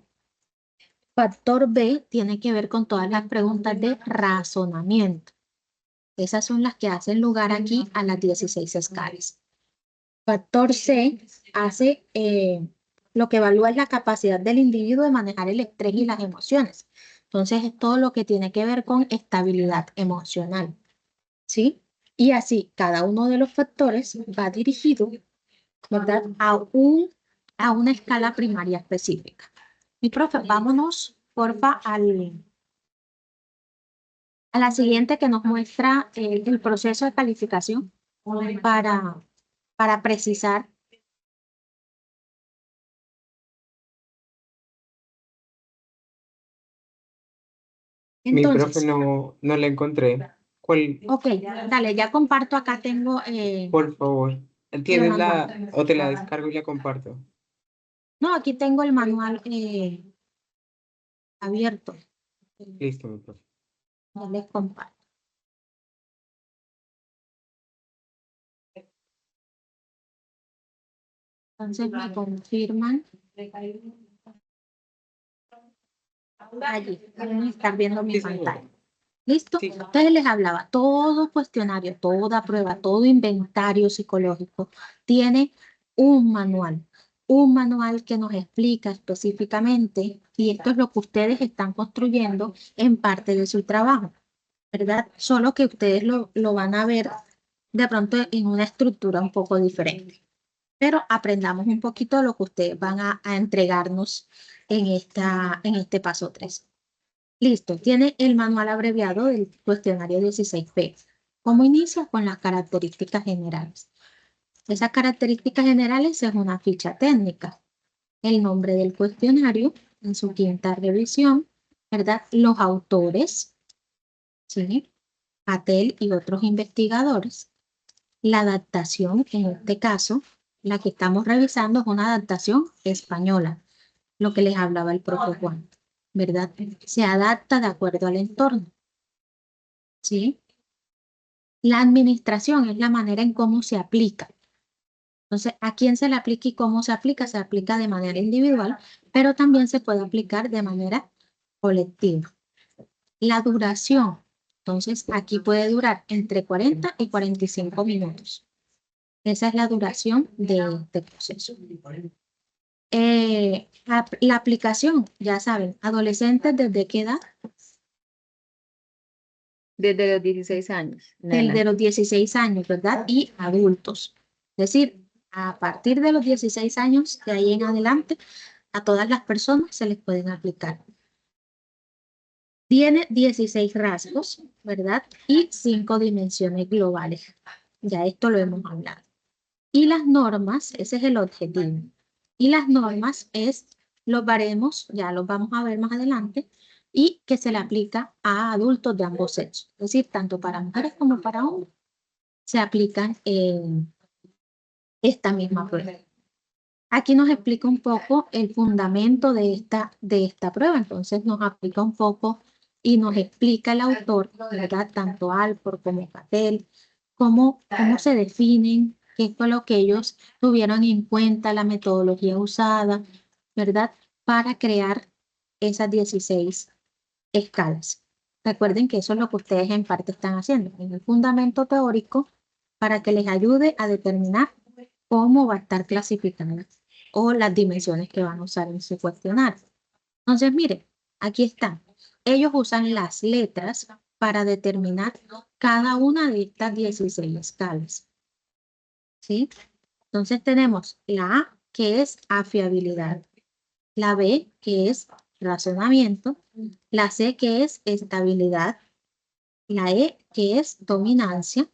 Factor B tiene que ver con todas las preguntas de razonamiento. Esas son las que hacen lugar aquí a las 16 escalas. Factor C hace lo que evalúa es la capacidad del individuo de manejar el estrés y las emociones. Entonces, es todo lo que tiene que ver con estabilidad emocional, ¿sí? Y así, cada uno de los factores va dirigido, ¿verdad? A una escala primaria específica. Mi profe, vámonos, porfa, a la siguiente que nos muestra el proceso de calificación para precisar. Mi profe Entonces, no la encontré. ¿Cuál? ok, dale, ya comparto, acá tengo Por favor. el ¿Tienes manual. o te la descargo y la comparto? No, aquí tengo el manual abierto. Listo, mi profe. Ya les comparto. Entonces me confirman. Allí, van a estar viendo mi Sí, señora. pantalla. ¿Listo? Sí. Entonces les hablaba, todo cuestionario, toda prueba, todo inventario psicológico tiene un manual que nos explica específicamente, y esto es lo que ustedes están construyendo en parte de su trabajo, ¿verdad? Solo que ustedes lo van a ver de pronto en una estructura un poco diferente. Pero aprendamos un poquito lo que ustedes van a entregarnos en este paso 3. Listo, tiene el manual abreviado del cuestionario 16P. ¿Cómo inicia? Con las características generales. Esas características generales es una ficha técnica. El nombre del cuestionario en su quinta revisión, ¿verdad? Los autores, ¿sí? Patel y otros investigadores. La adaptación, en este caso, la que estamos revisando es una adaptación española, lo que les hablaba el propio Juan, ¿verdad? Se adapta de acuerdo al entorno, ¿sí? La administración es la manera en cómo se aplica. Entonces, ¿a quién se le aplica y cómo se aplica? Se aplica de manera individual, pero también se puede aplicar de manera colectiva. La duración, entonces, aquí puede durar entre 40 y 45 minutos. Esa es la duración de este proceso. La aplicación, ya saben, adolescentes, ¿desde qué edad? Desde los 16 años. en El de adelante. los 16 años, ¿verdad? Y adultos. Es decir, a partir de los 16 años, de ahí en adelante, a todas las personas se les pueden aplicar. Tiene 16 rasgos, ¿verdad? Y 5 dimensiones globales. Ya esto lo hemos hablado. Y las normas, ese es el objetivo. Y las normas es los baremos, ya los vamos a ver más adelante, y que se le aplica a adultos de ambos sexos. Es decir, tanto para mujeres como para hombres se aplican esta misma prueba. Aquí nos explica un poco el fundamento de esta prueba. Entonces nos aplica un poco y nos explica el autor, ¿verdad? Tanto Alport como Cattell, cómo se definen, qué fue lo que ellos tuvieron en cuenta, la metodología usada, ¿verdad? Para crear esas 16 escalas. Recuerden que eso es lo que ustedes en parte están haciendo, en el fundamento teórico para que les ayude a determinar cómo va a estar clasificada o las dimensiones que van a usar en su cuestionario. Entonces, miren, aquí están. Ellos usan las letras para determinar cada una de estas 16 escalas. ¿Sí? Entonces tenemos la A, que es afiabilidad, la B, que es razonamiento, la C, que es estabilidad, la E, que es dominancia,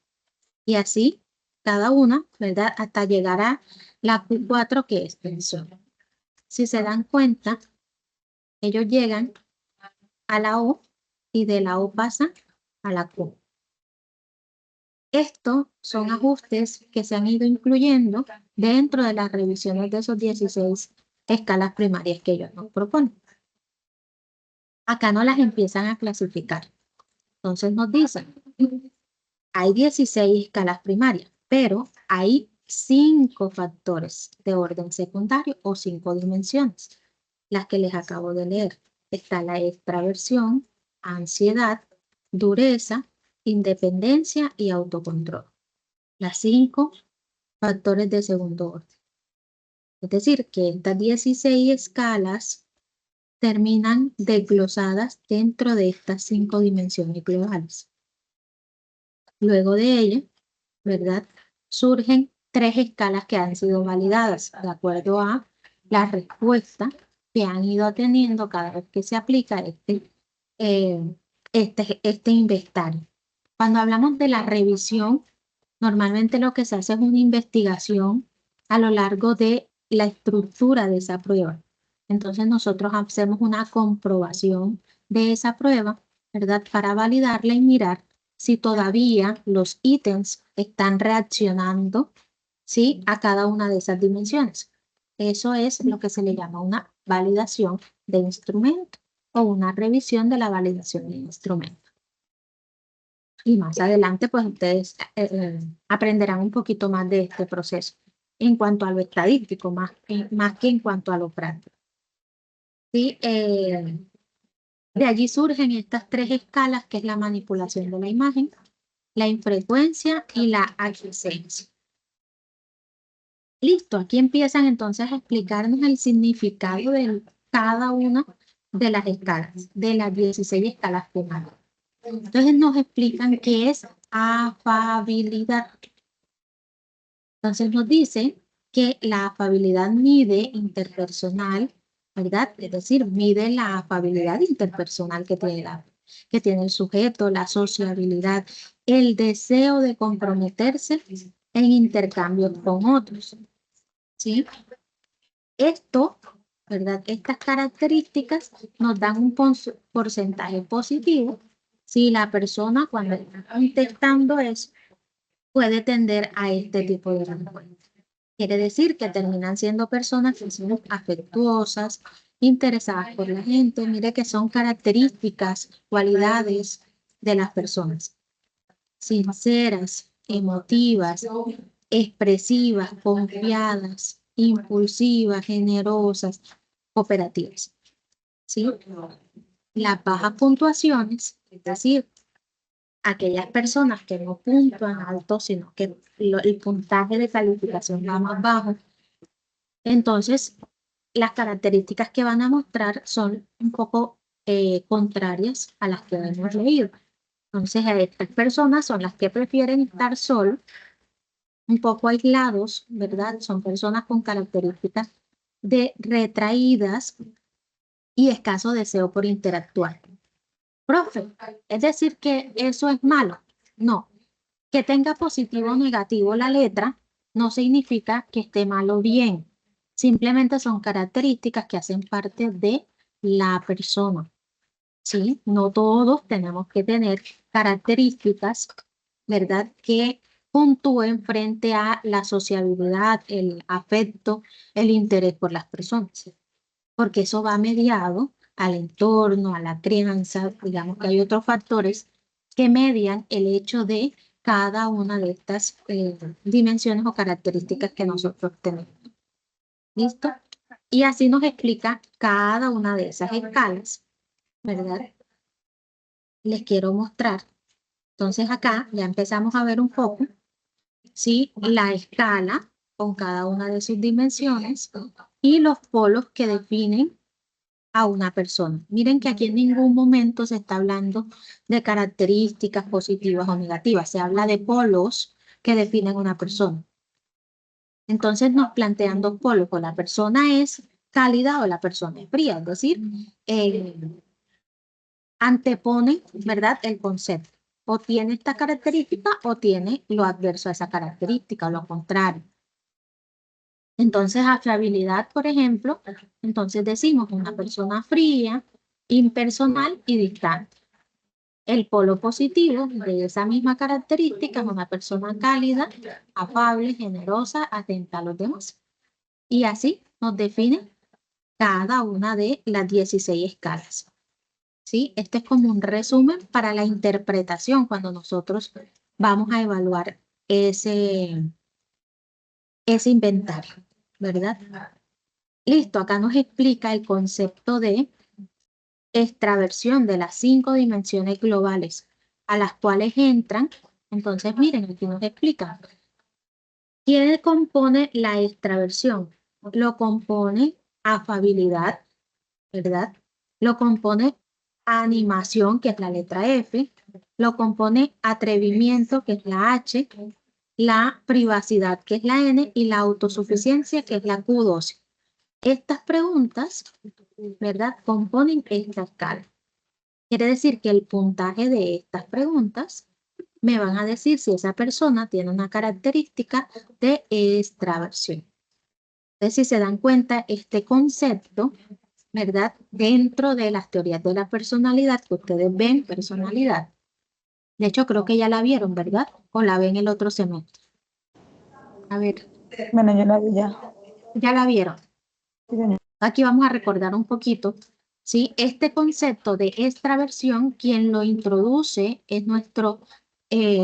y así cada una, ¿verdad? Hasta llegar a la Q4, que es tensión. Si se dan cuenta, ellos llegan a la O y de la O pasan a la Q. Estos son ajustes que se han ido incluyendo dentro de las revisiones de esos 16 escalas primarias que ellos nos proponen. Acá no las empiezan a clasificar. Entonces nos dicen, hay 16 escalas primarias, pero hay 5 factores de orden secundario o 5 dimensiones, las que les acabo de leer. Está la extraversión, ansiedad, dureza, independencia y autocontrol. Las 5 factores de segundo orden. Es decir, que estas 16 escalas terminan desglosadas dentro de estas 5 dimensiones globales. Luego de ella, ¿verdad? Surgen 3 escalas que han sido validadas de acuerdo a la respuesta que han ido teniendo cada vez que se aplica este inventario. Cuando hablamos de la revisión, normalmente lo que se hace es una investigación a lo largo de la estructura de esa prueba. Entonces nosotros hacemos una comprobación de esa prueba, ¿verdad? Para validarla y mirar si todavía los ítems están reaccionando, ¿sí? A cada una de esas dimensiones. Eso es lo que se le llama una validación de instrumento o una revisión de la validación de instrumento. Y más adelante, pues ustedes aprenderán un poquito más de este proceso en cuanto a lo estadístico, más que en cuanto a lo práctico. ¿Sí? De allí surgen estas 3 escalas, que es la manipulación de la imagen, la infrecuencia y la aquiescencia. Listo, aquí empiezan entonces a explicarnos el significado de cada una de las escalas, de las 16 escalas primarias. Entonces nos explican qué es afabilidad. Entonces nos dice que la afabilidad mide interpersonal, ¿verdad? Es decir, mide la afabilidad interpersonal que tiene el sujeto, la sociabilidad, el deseo de comprometerse en intercambios con otros. ¿Sí? Esto, ¿verdad? Estas características nos dan un porcentaje positivo si la persona, cuando está contestando eso, puede tender a este tipo de respuesta. Quiere decir que terminan siendo personas que son afectuosas, interesadas por la gente. Mire que son características, cualidades de las personas. Sinceras, emotivas, expresivas, confiadas, impulsivas, generosas, cooperativas. ¿Sí? Las bajas puntuaciones, es decir, aquellas personas que no puntúan alto, sino que el puntaje de calificación va más bajo, entonces las características que van a mostrar son un poco contrarias a las que hemos leído. Entonces, a estas personas son las que prefieren estar solos, un poco aislados, ¿verdad? Son personas con características de retraídas y escaso deseo por interactuar. Profe, es decir que eso es malo. No, que tenga positivo o negativo la letra no significa que esté malo o bien. Simplemente son características que hacen parte de la persona. ¿Sí? No todos tenemos que tener características, ¿verdad? Que puntúen frente a la sociabilidad, el afecto, el interés por las personas, porque eso va mediado al entorno, a la crianza, digamos que hay otros factores que median el hecho de cada una de estas dimensiones o características que nosotros tenemos. ¿Listo? Y así nos explica cada una de esas escalas, ¿verdad? Les quiero mostrar. Entonces acá ya empezamos a ver un poco, ¿sí? La escala con cada una de sus dimensiones y los polos que definen a una persona. Miren que aquí en ningún momento se está hablando de características positivas o negativas, se habla de polos que definen una persona. Entonces nos plantean dos polos, o la persona es cálida o la persona es fría, es decir, antepone, ¿verdad?, el concepto. O tiene esta característica o tiene lo adverso a esa característica, o lo contrario. Entonces, afiabilidad, por ejemplo, entonces decimos una persona fría, impersonal y distante. El polo positivo de esa misma característica es una persona cálida, afable, generosa, atenta a los demás. Y así nos define cada una de las 16 escalas. ¿Sí? Este es como un resumen para la interpretación cuando nosotros vamos a evaluar ese inventario, ¿verdad? Listo, acá nos explica el concepto de extraversión de las 5 dimensiones globales a las cuales entran. Entonces, miren, aquí nos explica. ¿Quién compone la extraversión? Lo compone afabilidad, ¿verdad? Lo compone animación, que es la letra F. Lo compone atrevimiento, que es la H. La privacidad, que es la N. Y la autosuficiencia, que es la Q12. Estas preguntas, ¿verdad?, componen esta escala. Quiere decir que el puntaje de estas preguntas me van a decir si esa persona tiene una característica de extraversión. Entonces, si se dan cuenta, este concepto, ¿verdad?, dentro de las teorías de la personalidad, que ustedes ven personalidad, de hecho creo que ya la vieron, ¿verdad? O la ven el otro semestre. A ver. Bueno, yo la vi ya. ¿Ya la vieron? Sí, señor. Aquí vamos a recordar un poquito, ¿sí? Este concepto de extraversión, quien lo introduce es nuestro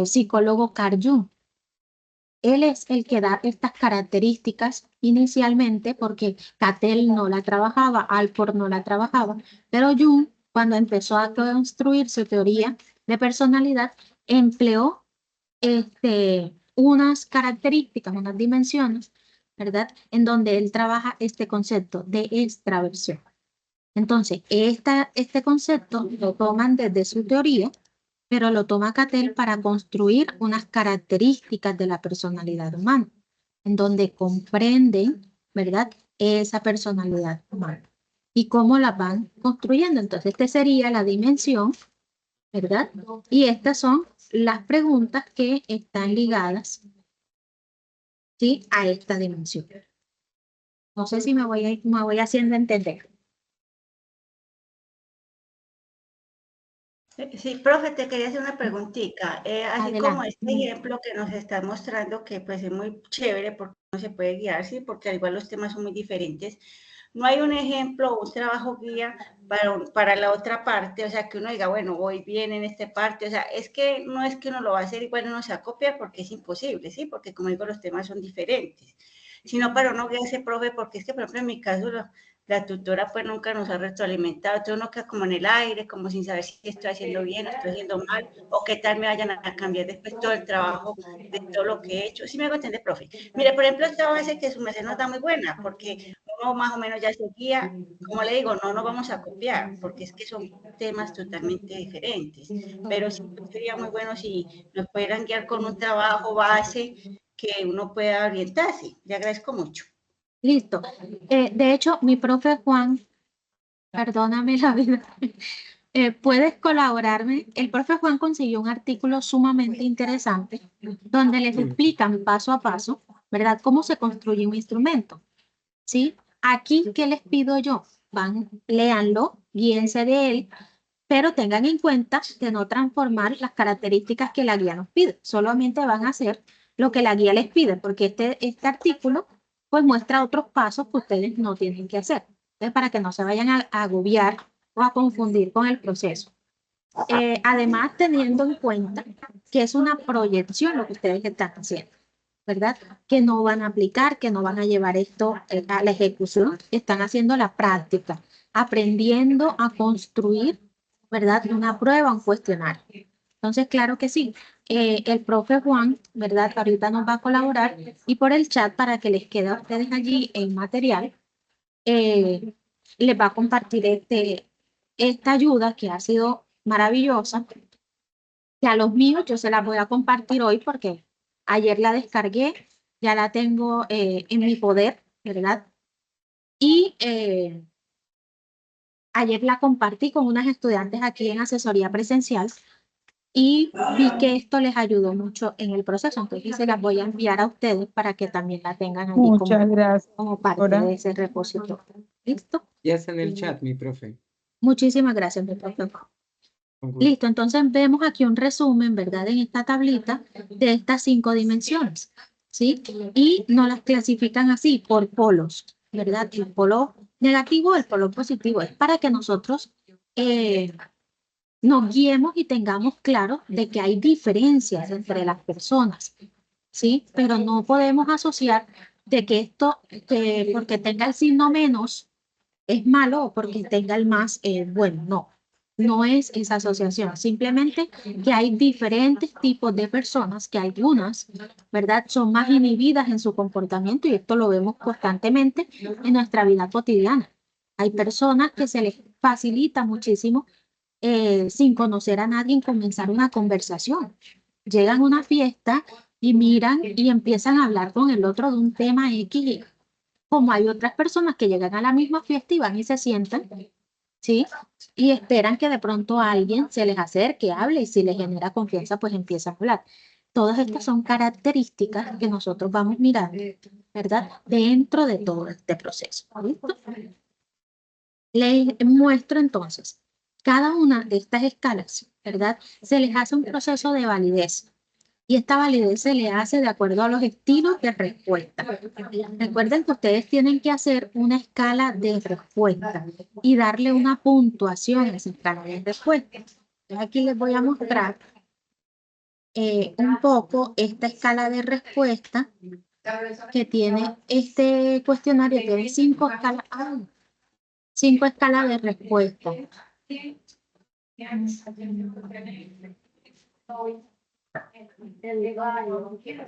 psicólogo Carl Jung. Él es el que da estas características inicialmente porque Cattell no la trabajaba, Alport no la trabajaba, pero Jung, cuando empezó a construir su teoría de personalidad, empleó unas características, unas dimensiones, ¿verdad?, en donde él trabaja este concepto de extraversión. Entonces, este concepto lo toman desde su teoría, pero lo toma Cattell para construir unas características de la personalidad humana, en donde comprenden, ¿verdad?, esa personalidad humana y cómo la van construyendo. Entonces, esta sería la dimensión, ¿verdad? Y estas son las preguntas que están ligadas, ¿sí?, a esta dimensión. No sé si me voy haciendo entender. Sí, profe, te quería hacer una preguntita. Así como Adelante. este ejemplo que nos estás mostrando, que pues es muy chévere porque no se puede guiar, sí, porque al igual los temas son muy diferentes. No hay un ejemplo, un trabajo guía para la otra parte, o sea, que uno diga, bueno, voy bien en esta parte, o sea, es que no es que uno lo va a hacer igual uno se acopia porque es imposible, sí, porque como digo, los temas son diferentes, sino para uno guiarse, profe, porque es que, por ejemplo, en mi caso, la tutora pues nunca nos ha retroalimentado, entonces uno queda como en el aire, como sin saber si estoy haciendo bien o estoy haciendo mal, o qué tal me vayan a cambiar después todo el trabajo de todo lo que he hecho. ¿Sí me hago entender, profe? Mire, por ejemplo, esta base que su merced nos da muy buena, porque uno más o menos ya se guía. Como le digo, no nos vamos a copiar, porque es que son temas totalmente diferentes, pero sí sería muy bueno si nos pudieran guiar con un trabajo base que uno pueda orientarse. Le agradezco mucho. Listo. De hecho, mi profe Juan, perdóname la vida, puedes colaborarme. El profe Juan consiguió un artículo sumamente interesante donde les explican paso a paso, ¿verdad?, cómo se construye un instrumento. ¿Sí? Aquí, ¿qué les pido yo? Van, léanlo, guíense de él, pero tengan en cuenta de no transformar las características que la guía nos pide. Solamente van a hacer lo que la guía les pide, porque este artículo pues muestra otros pasos que ustedes no tienen que hacer. Entonces, para que no se vayan a agobiar o a confundir con el proceso. Además, teniendo en cuenta que es una proyección lo que ustedes están haciendo, ¿verdad? Que no van a aplicar, que no van a llevar esto a la ejecución, están haciendo la práctica, aprendiendo a construir, ¿verdad?, una prueba, un cuestionario. Entonces, claro que sí, el profe Juan, ¿verdad?, ahorita nos va a colaborar y por el chat para que les quede a ustedes allí el material, les va a compartir esta ayuda que ha sido maravillosa, que a los míos yo se las voy a compartir hoy porque ayer la descargué, ya la tengo en mi poder, ¿verdad? Y ayer la compartí con unas estudiantes aquí en asesoría presencial y vi que esto les ayudó mucho en el proceso, entonces se las voy a enviar a ustedes para que también la tengan allí Muchas gracias, como parte doctora. de ese repositorio. ¿Listo? Ya está en el chat, mi profe. Muchísimas gracias, mi profe. Con gusto. Listo, entonces vemos aquí un resumen, ¿verdad?, en esta tablita de estas 5 dimensiones, ¿sí? Y nos las clasifican así, por polos, ¿verdad? El polo negativo, el polo positivo, es para que nosotros nos guiemos y tengamos claro de que hay diferencias entre las personas, ¿sí? Pero no podemos asociar de que esto, que porque tenga el signo menos, es malo o porque tenga el más, bueno, no. No es esa asociación, simplemente que hay diferentes tipos de personas, que algunas, ¿verdad?, son más inhibidas en su comportamiento y esto lo vemos constantemente en nuestra vida cotidiana. Hay personas que se les facilita muchísimo sin conocer a nadie comenzar una conversación. Llegan a una fiesta y miran y empiezan a hablar con el otro de un tema X, como hay otras personas que llegan a la misma fiesta y van y se sientan, ¿sí? Y esperan que de pronto alguien se les acerque, hable y si les genera confianza, pues empieza a hablar. Todas estas son características que nosotros vamos mirando, ¿verdad?, dentro de todo este proceso. ¿Listo? Les muestro entonces, cada una de estas escalas, ¿verdad?, se les hace un proceso de validez. Y esta validez se le hace de acuerdo a los estilos de respuesta. Recuerden que ustedes tienen que hacer una escala de respuesta y darle una puntuación a esa escala de respuesta. Entonces aquí les voy a mostrar un poco esta escala de respuesta que tiene este cuestionario, tiene 5 escalas, 5 escalas de respuesta.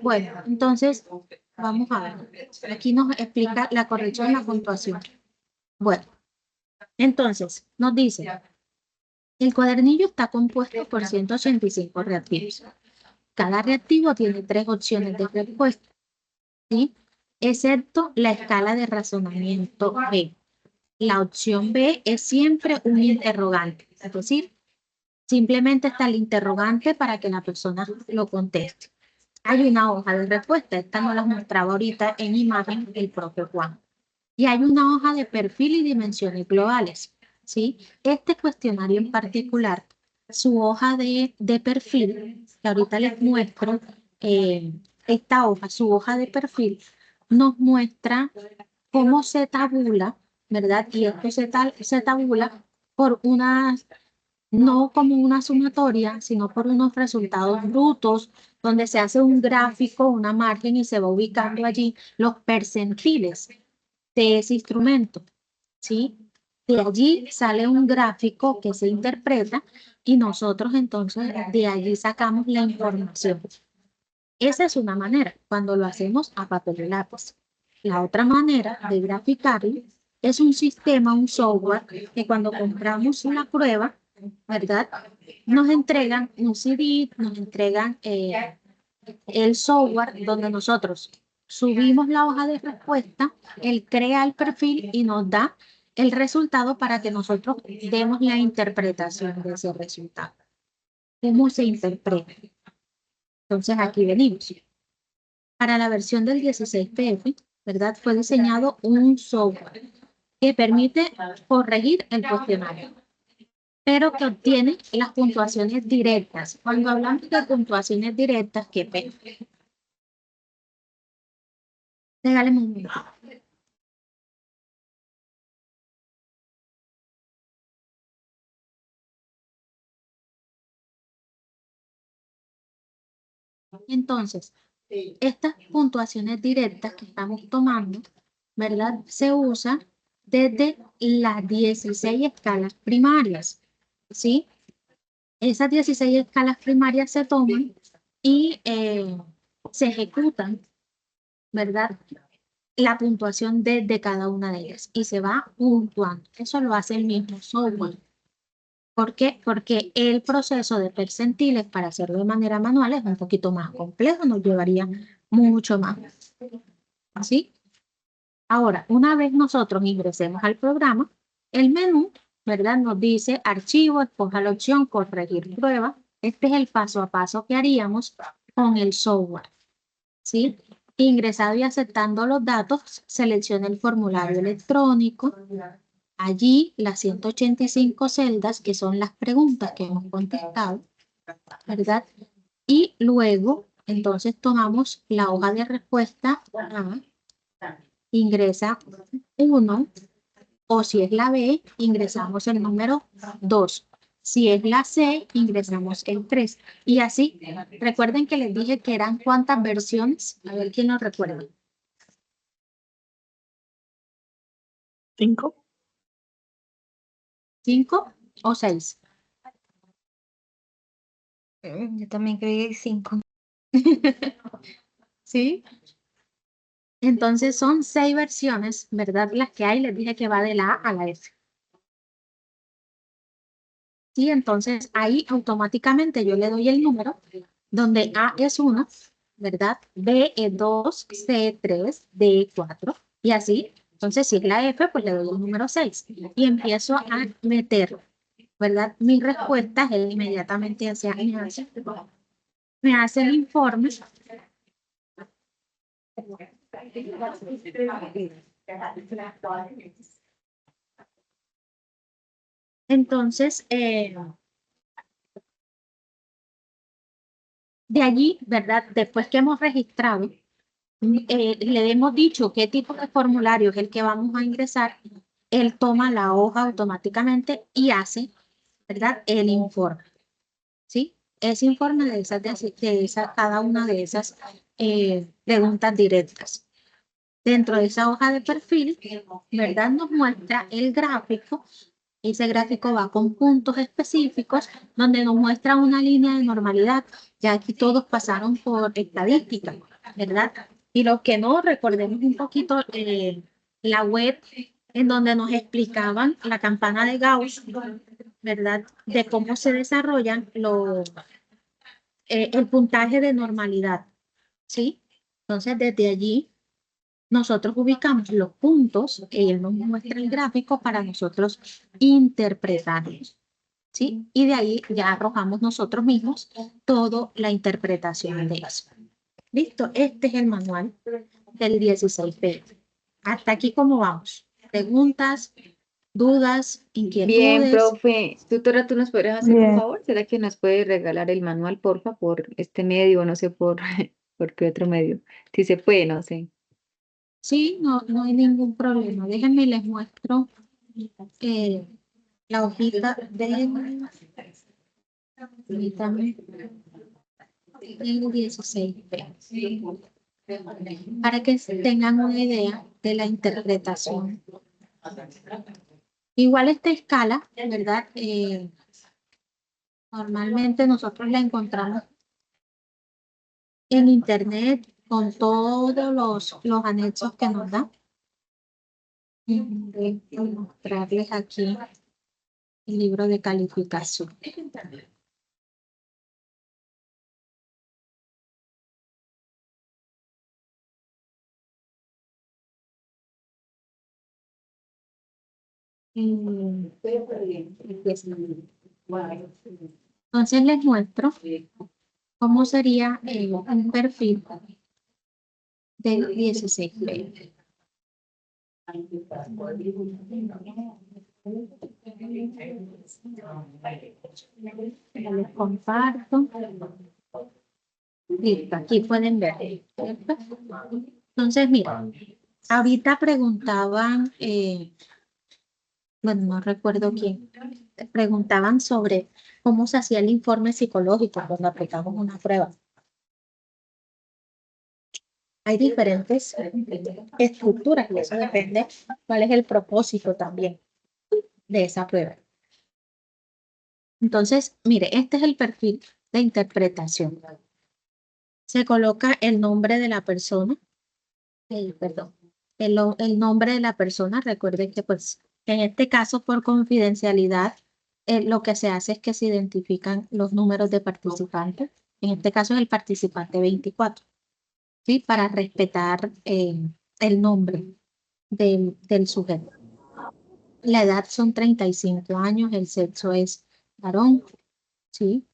Bueno, entonces vamos a ver. Aquí nos explica la corrección de la puntuación. Bueno, entonces nos dice, el cuadernillo está compuesto por 185 reactivos. Cada reactivo tiene 3 opciones de respuesta, ¿sí?, excepto la escala de razonamiento B. La opción B es siempre un interrogante, es decir, simplemente está el interrogante para que la persona lo conteste. Hay una hoja de respuesta, esta no la mostraba ahorita en imagen el propio Juan. Y hay una hoja de perfil y dimensiones globales, ¿sí? Este cuestionario en particular, su hoja de perfil, que ahorita les muestro, esta hoja, su hoja de perfil, nos muestra cómo se tabula, ¿verdad? Y esto se tabula por unas, no como una sumatoria, sino por unos resultados brutos, donde se hace un gráfico, una margen y se va ubicando allí los percentiles de ese instrumento, ¿sí? De allí sale un gráfico que se interpreta y nosotros entonces de allí sacamos la información. Esa es una manera, cuando lo hacemos a papel y lápiz. La otra manera de graficarlo es un sistema, un software, que cuando compramos una prueba, ¿verdad? Nos entregan un CD, nos entregan el software donde nosotros subimos la hoja de respuesta, él crea el perfil y nos da el resultado para que nosotros demos la interpretación de ese resultado. ¿Cómo se interpreta? Entonces aquí venimos. Para la versión del 16PF, ¿verdad? Fue diseñado un software que permite corregir el cuestionario, pero que obtiene las puntuaciones directas. Cuando hablamos de puntuaciones directas, ¿qué pena? Regáleme un minuto. Entonces, estas puntuaciones directas que estamos tomando, ¿verdad? Se usan desde las 16 escalas primarias, ¿sí? Esas 16 escalas primarias se toman y se ejecutan, ¿verdad? La puntuación de cada una de ellas y se va puntuando. Eso lo hace el mismo software. ¿Por qué? Porque el proceso de percentiles para hacerlo de manera manual es un poquito más complejo, nos llevaría mucho más. ¿Sí? Ahora, una vez nosotros ingresemos al programa, el menú, ¿verdad? Nos dice archivo, escoja la opción corregir prueba. Este es el paso a paso que haríamos con el software. ¿Sí? Ingresado y aceptando los datos, seleccione el formulario electrónico. Allí las 185 celdas, que son las preguntas que hemos contestado, ¿verdad? Y luego, entonces tomamos la hoja de respuesta A, ingresa 1, o si es la B, ingresamos el número 2. Si es la C, ingresamos el 3. Y así, recuerden que les dije que eran cuántas versiones. A ver quién nos recuerda. 5. 5 o 6. Yo también creí que 5. ¿Sí? Entonces son 6 versiones, ¿verdad? Las que hay, les dije que va de la A a la F. Sí, entonces ahí automáticamente yo le doy el número, donde A es 1, ¿verdad? B es 2, C es 3, D es 4, y así. Entonces, si es la F, pues le doy el número 6 y empiezo a meter, ¿verdad? Mis respuestas, él inmediatamente me hace el informe. Entonces, de allí, ¿verdad? Después que hemos registrado, le hemos dicho qué tipo de formulario es el que vamos a ingresar, él toma la hoja automáticamente y hace, ¿verdad? El informe, ¿sí? Ese informe cada una de esas preguntas directas. Dentro de esa hoja de perfil, ¿verdad? Nos muestra el gráfico. Ese gráfico va con puntos específicos donde nos muestra una línea de normalidad. Ya aquí todos pasaron por estadística, ¿verdad? Y los que no, recordemos un poquito la web en donde nos explicaban la campana de Gauss, ¿verdad? De cómo se desarrollan el puntaje de normalidad, ¿sí? Entonces, desde allí nosotros ubicamos los puntos que él nos muestra el gráfico para nosotros interpretarlos, ¿sí? Y de ahí ya arrojamos nosotros mismos toda la interpretación de eso. Listo, este es el manual del 16P. Hasta aquí, ¿cómo vamos? ¿Preguntas, dudas, Bien, inquietudes? profe. Tutora, ¿tú nos podrías hacer un Bien. favor? ¿Será que nos puede regalar el manual, porfa, por este medio, no sé por, por qué otro medio? Si se puede, no sé. Sí, no hay ningún problema. Déjenme les muestro la hojita del 16P. Para que tengan una idea de la interpretación. Igual esta escala, ¿verdad? Normalmente nosotros la encontramos en internet, con todos los anexos que nos da. Y voy a mostrarles aquí el libro de calificación. Entonces les muestro cómo sería un perfil del 16B. Les comparto. Listo, aquí pueden ver. ¿Cierto? Entonces, mira, ahorita preguntaban, bueno, no recuerdo quién, preguntaban sobre cómo se hacía el informe psicológico cuando aplicamos una prueba. Hay diferentes estructuras y eso depende cuál es el propósito también de esa prueba. Entonces, mire, este es el perfil de interpretación. Se coloca el nombre de la persona, perdón, el nombre de la persona. Recuerden que pues en este caso por confidencialidad lo que se hace es que se identifican los números de participantes. En este caso es el participante 24, ¿sí? Para respetar el nombre del sujeto. La edad son 35 años, el sexo es varón, ¿sí?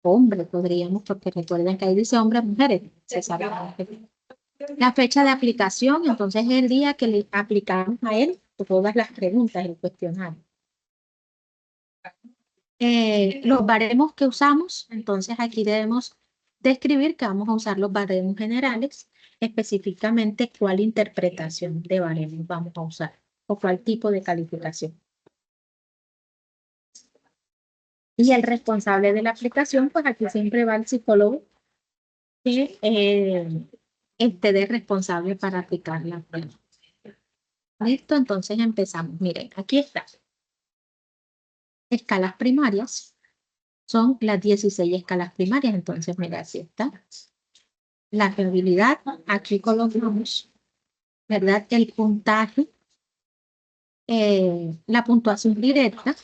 Hombre podríamos, porque recuerden que ahí dice hombres, mujeres, se sabe. La fecha de aplicación, entonces es el día que le aplicamos a él todas las preguntas del cuestionario. Los baremos que usamos, entonces aquí debemos describir que vamos a usar los baremos generales, específicamente cuál interpretación de baremos vamos a usar o cuál tipo de calificación. Y el responsable de la aplicación, pues aquí siempre va el psicólogo que esté de responsable para aplicar la prueba. Listo, entonces empezamos. Miren, aquí está. Escalas primarias. Son las 16 escalas primarias. Entonces, mira, así está. La fiabilidad, aquí colocamos, ¿verdad? El puntaje, la puntuación directa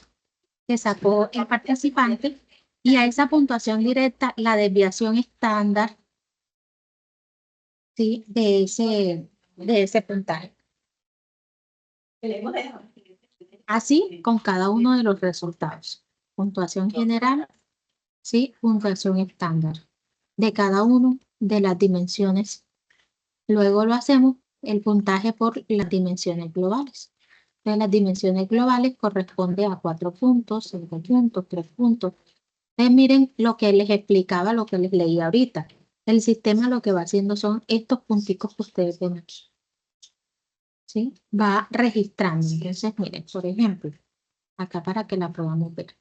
que sacó el participante y a esa puntuación directa la desviación estándar, ¿sí? de ese puntaje. Así con cada uno de los resultados. Puntuación general, ¿sí? Puntuación estándar de cada uno de las dimensiones. Luego lo hacemos el puntaje por las dimensiones globales. Entonces, las dimensiones globales corresponden a 4 puntos, 5 puntos, 3 puntos. Entonces, miren lo que les explicaba, lo que les leí ahorita. El sistema lo que va haciendo son estos punticos que ustedes ven aquí. ¿Sí? Va registrando. Entonces, miren, por ejemplo, acá para que la podamos ver.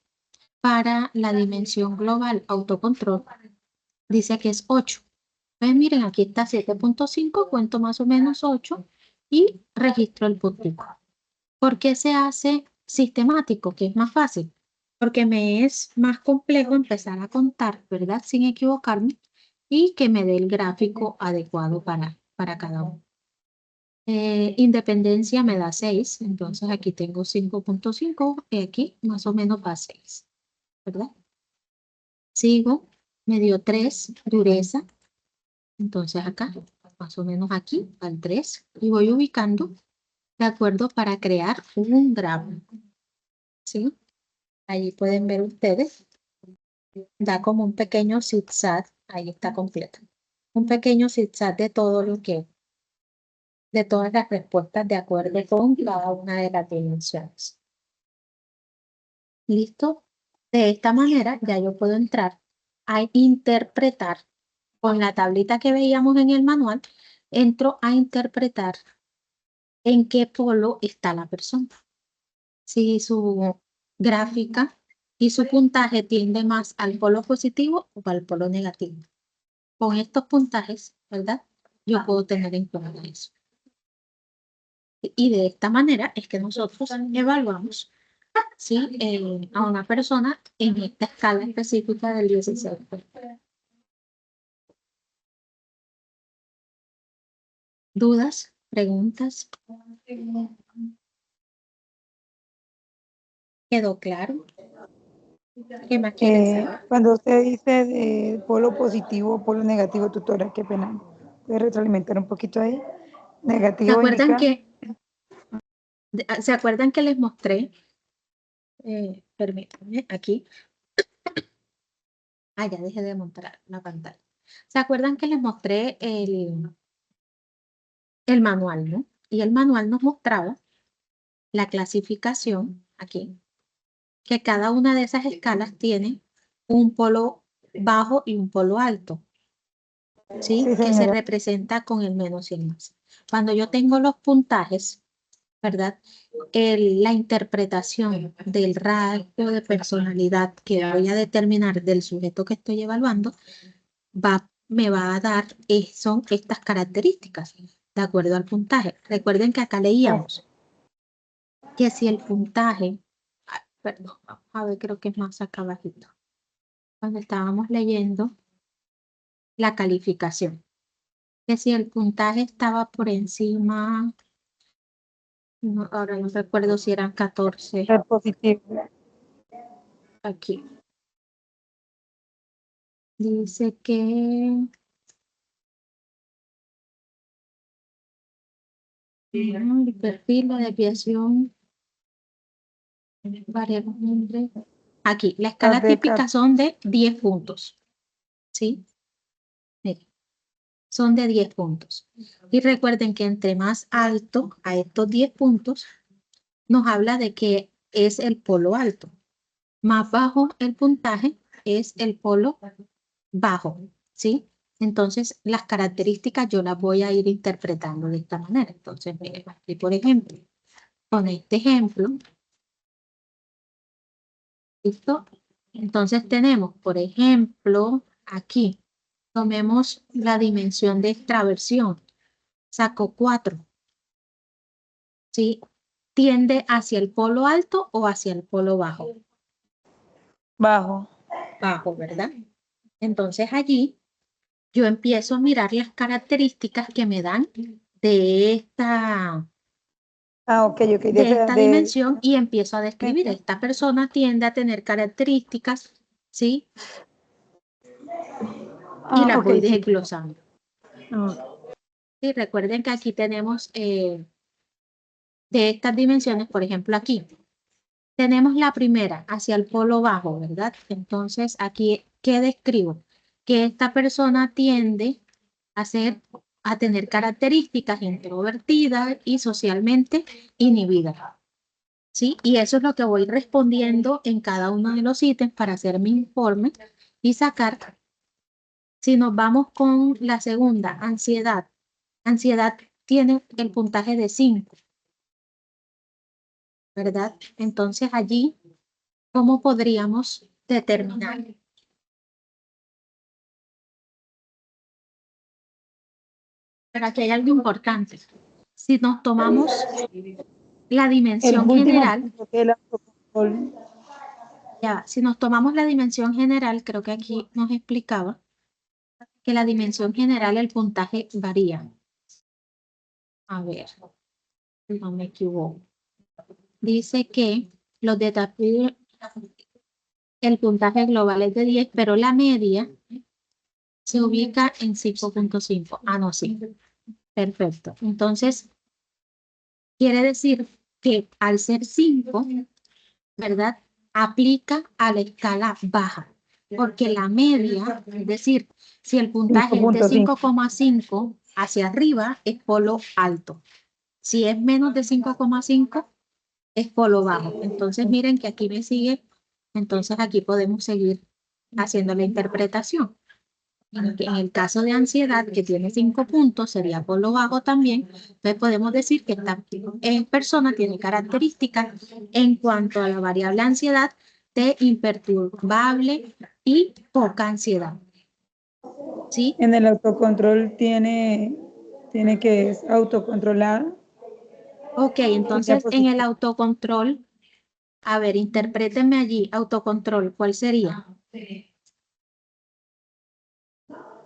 Para la dimensión global autocontrol, dice que es 8. Entonces, miren, aquí está 7.5, cuento más o menos 8 y registro el puntico. ¿Por qué se hace sistemático? Que es más fácil. Porque me es más complejo empezar a contar, ¿verdad? Sin equivocarme y que me dé el gráfico adecuado para cada uno. Independencia me da 6, entonces aquí tengo 5.5 y aquí más o menos va 6, ¿verdad? Sigo, me dio 3, dureza, entonces acá, más o menos aquí, al 3, y voy ubicando de acuerdo para crear un gráfico, ¿sí? Allí pueden ver ustedes, da como un pequeño zigzag, ahí está completo, un pequeño zigzag de todo lo que de todas las respuestas de acuerdo con cada una de las dimensiones. ¿Listo? De esta manera ya yo puedo entrar a interpretar con la tablita que veíamos en el manual, entro a interpretar en qué polo está la persona. Si su gráfica y su puntaje tiende más al polo positivo o al polo negativo. Con estos puntajes, ¿verdad? Yo puedo tener en cuenta eso. Y de esta manera es que nosotros evaluamos, ¿sí? A una persona en esta escala específica del 16. ¿Dudas? ¿Preguntas? ¿Quedó claro? ¿Qué más quieren saber? Cuando usted dice de polo positivo, polo negativo, tutora, qué pena. ¿Puede retroalimentar un poquito ahí? ¿Se Negativo acuerdan indica... ¿Se acuerdan que les mostré? Permítanme, aquí. Ah, ya dejé de montar la pantalla. ¿Se acuerdan que les mostré el manual, no? Y el manual nos mostraba la clasificación, aquí, que cada una de esas escalas tiene un polo bajo y un polo alto, ¿sí? Sí, Que se señora. representa con el menos y el más. Cuando yo tengo los puntajes, ¿verdad? La interpretación del rasgo de personalidad que voy a determinar del sujeto que estoy evaluando me va a dar, son estas características de acuerdo al puntaje. Recuerden que acá leíamos que si el puntaje, perdón, vamos a ver, creo que es más acá abajito, cuando estábamos leyendo la calificación, que si el puntaje estaba por encima, ahora no recuerdo si eran 14, El positivo. aquí. Dice que el perfil, la desviación, variable. Aquí, la escala Las de típica son de 10 puntos. ¿Sí? Miren, son de 10 puntos. Y recuerden que entre más alto a estos 10 puntos, nos habla de que es el polo alto. Más bajo el puntaje es el polo bajo. ¿Sí? Entonces, las características yo las voy a ir interpretando de esta manera. Entonces, miren, aquí por ejemplo, con este ejemplo, ¿listo? Entonces tenemos, por ejemplo, aquí, tomemos la dimensión de extraversión, saco 4, ¿sí? ¿Tiende hacia el polo alto o hacia el polo bajo? Bajo. Bajo, ¿verdad? Entonces allí yo empiezo a mirar las características que me dan de esta, Ah, ok, ok. de esta dimensión y empiezo a describir. Esta persona tiende a tener características, ¿sí? Y las ok, voy sí. desglosando. Ah, Y recuerden que aquí tenemos de estas dimensiones, por ejemplo, aquí tenemos la primera hacia el polo bajo, ¿verdad? Entonces, aquí, ¿qué describo? Que esta persona tiende a tener características introvertidas y socialmente inhibidas, ¿sí? Y eso es lo que voy respondiendo en cada uno de los ítems para hacer mi informe y sacar. Si nos vamos con la segunda, ansiedad. Ansiedad tiene el puntaje de 5, ¿verdad? Entonces allí, ¿cómo podríamos determinar? Pero aquí hay algo importante. Si nos tomamos la el dimensión último general, punto que el autocontrol. si nos tomamos la dimensión general, creo que aquí nos explicaba que la dimensión general, el puntaje varía. A ver, no me equivoco. Dice que los desafíos, el puntaje global es de 10, pero la media se ubica en 5.5. Ah, no, sí. Perfecto. Entonces, quiere decir que al ser 5, ¿verdad? Aplica a la escala baja, porque la media, es decir, si el puntaje es de 5.5. 5,5 hacia arriba, es polo alto. Si es menos de 5,5, es polo bajo. Entonces, miren que aquí me sigue. Entonces, aquí podemos seguir haciendo la interpretación. En el caso de ansiedad, que tiene 5 puntos, sería polo bajo también. Entonces podemos decir que esta persona tiene características en cuanto a la variable ansiedad de imperturbable y poca ansiedad. ¿Sí? En el autocontrol tiene que es autocontrolada. Ok, Sería entonces en el positivo. autocontrol, a ver, interprétenme allí, autocontrol, ¿cuál sería?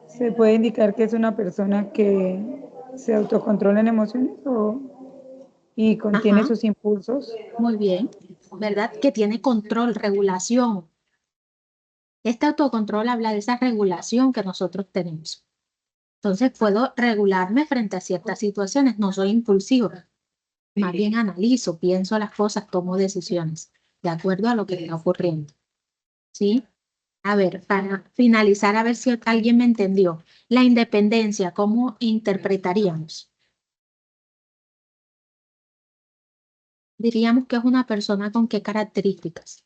Se puede indicar que es una persona que se autocontrola en emociones y contiene Ajá. sus impulsos. Muy bien, ¿verdad? Que tiene control, regulación. Este autocontrol habla de esa regulación que nosotros tenemos. Entonces puedo regularme frente a ciertas situaciones, no soy impulsivo, más bien analizo, pienso las cosas, tomo decisiones de acuerdo a lo que está ocurriendo. ¿Sí? A ver, para finalizar, a ver si alguien me entendió. La independencia, ¿cómo interpretaríamos? Diríamos que es una persona con qué características.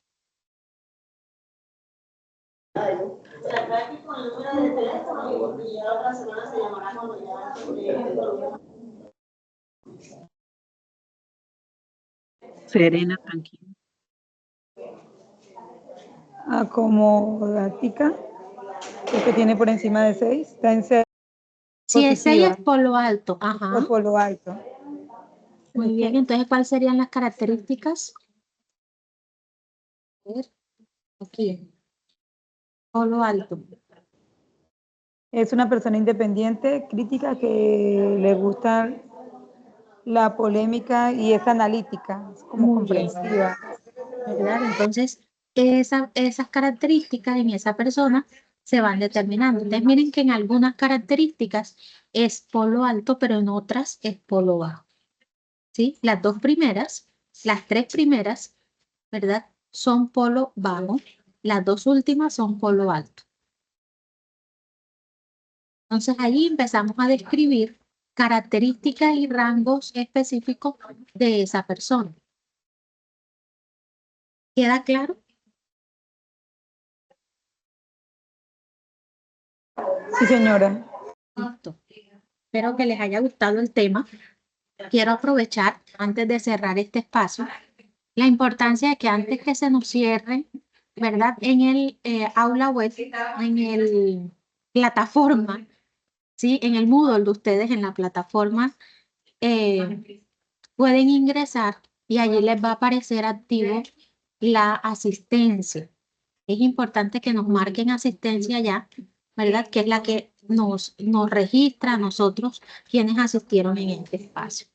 Serena, tranquila. Acomodática, lo que tiene por encima de 6, está en 6. Si es 6 Positiva es polo alto, ajá. o polo alto. Muy bien, entonces, ¿cuáles serían las características? A ver, aquí, polo alto. Es una persona independiente, crítica, que le gusta la polémica y es analítica, es como Muy bien, comprensiva. ¿verdad? Entonces, esas características en esa persona se van determinando. Entonces, miren que en algunas características es polo alto, pero en otras es polo bajo. ¿Sí? Las dos primeras, las tres primeras, ¿verdad? Son polo bajo. Las dos últimas son polo alto. Entonces, ahí empezamos a describir características y rangos específicos de esa persona. ¿Queda claro? Sí, señora. Listo. Espero que les haya gustado el tema. Quiero aprovechar, antes de cerrar este espacio, la importancia de que antes que se nos cierre, ¿verdad? En el aula web, en el plataforma, ¿sí? En el Moodle de ustedes, en la plataforma, pueden ingresar y allí les va a aparecer activo la asistencia. Es importante que nos marquen asistencia ya, ¿verdad? Que es la que nos registra a nosotros quienes asistieron en este espacio.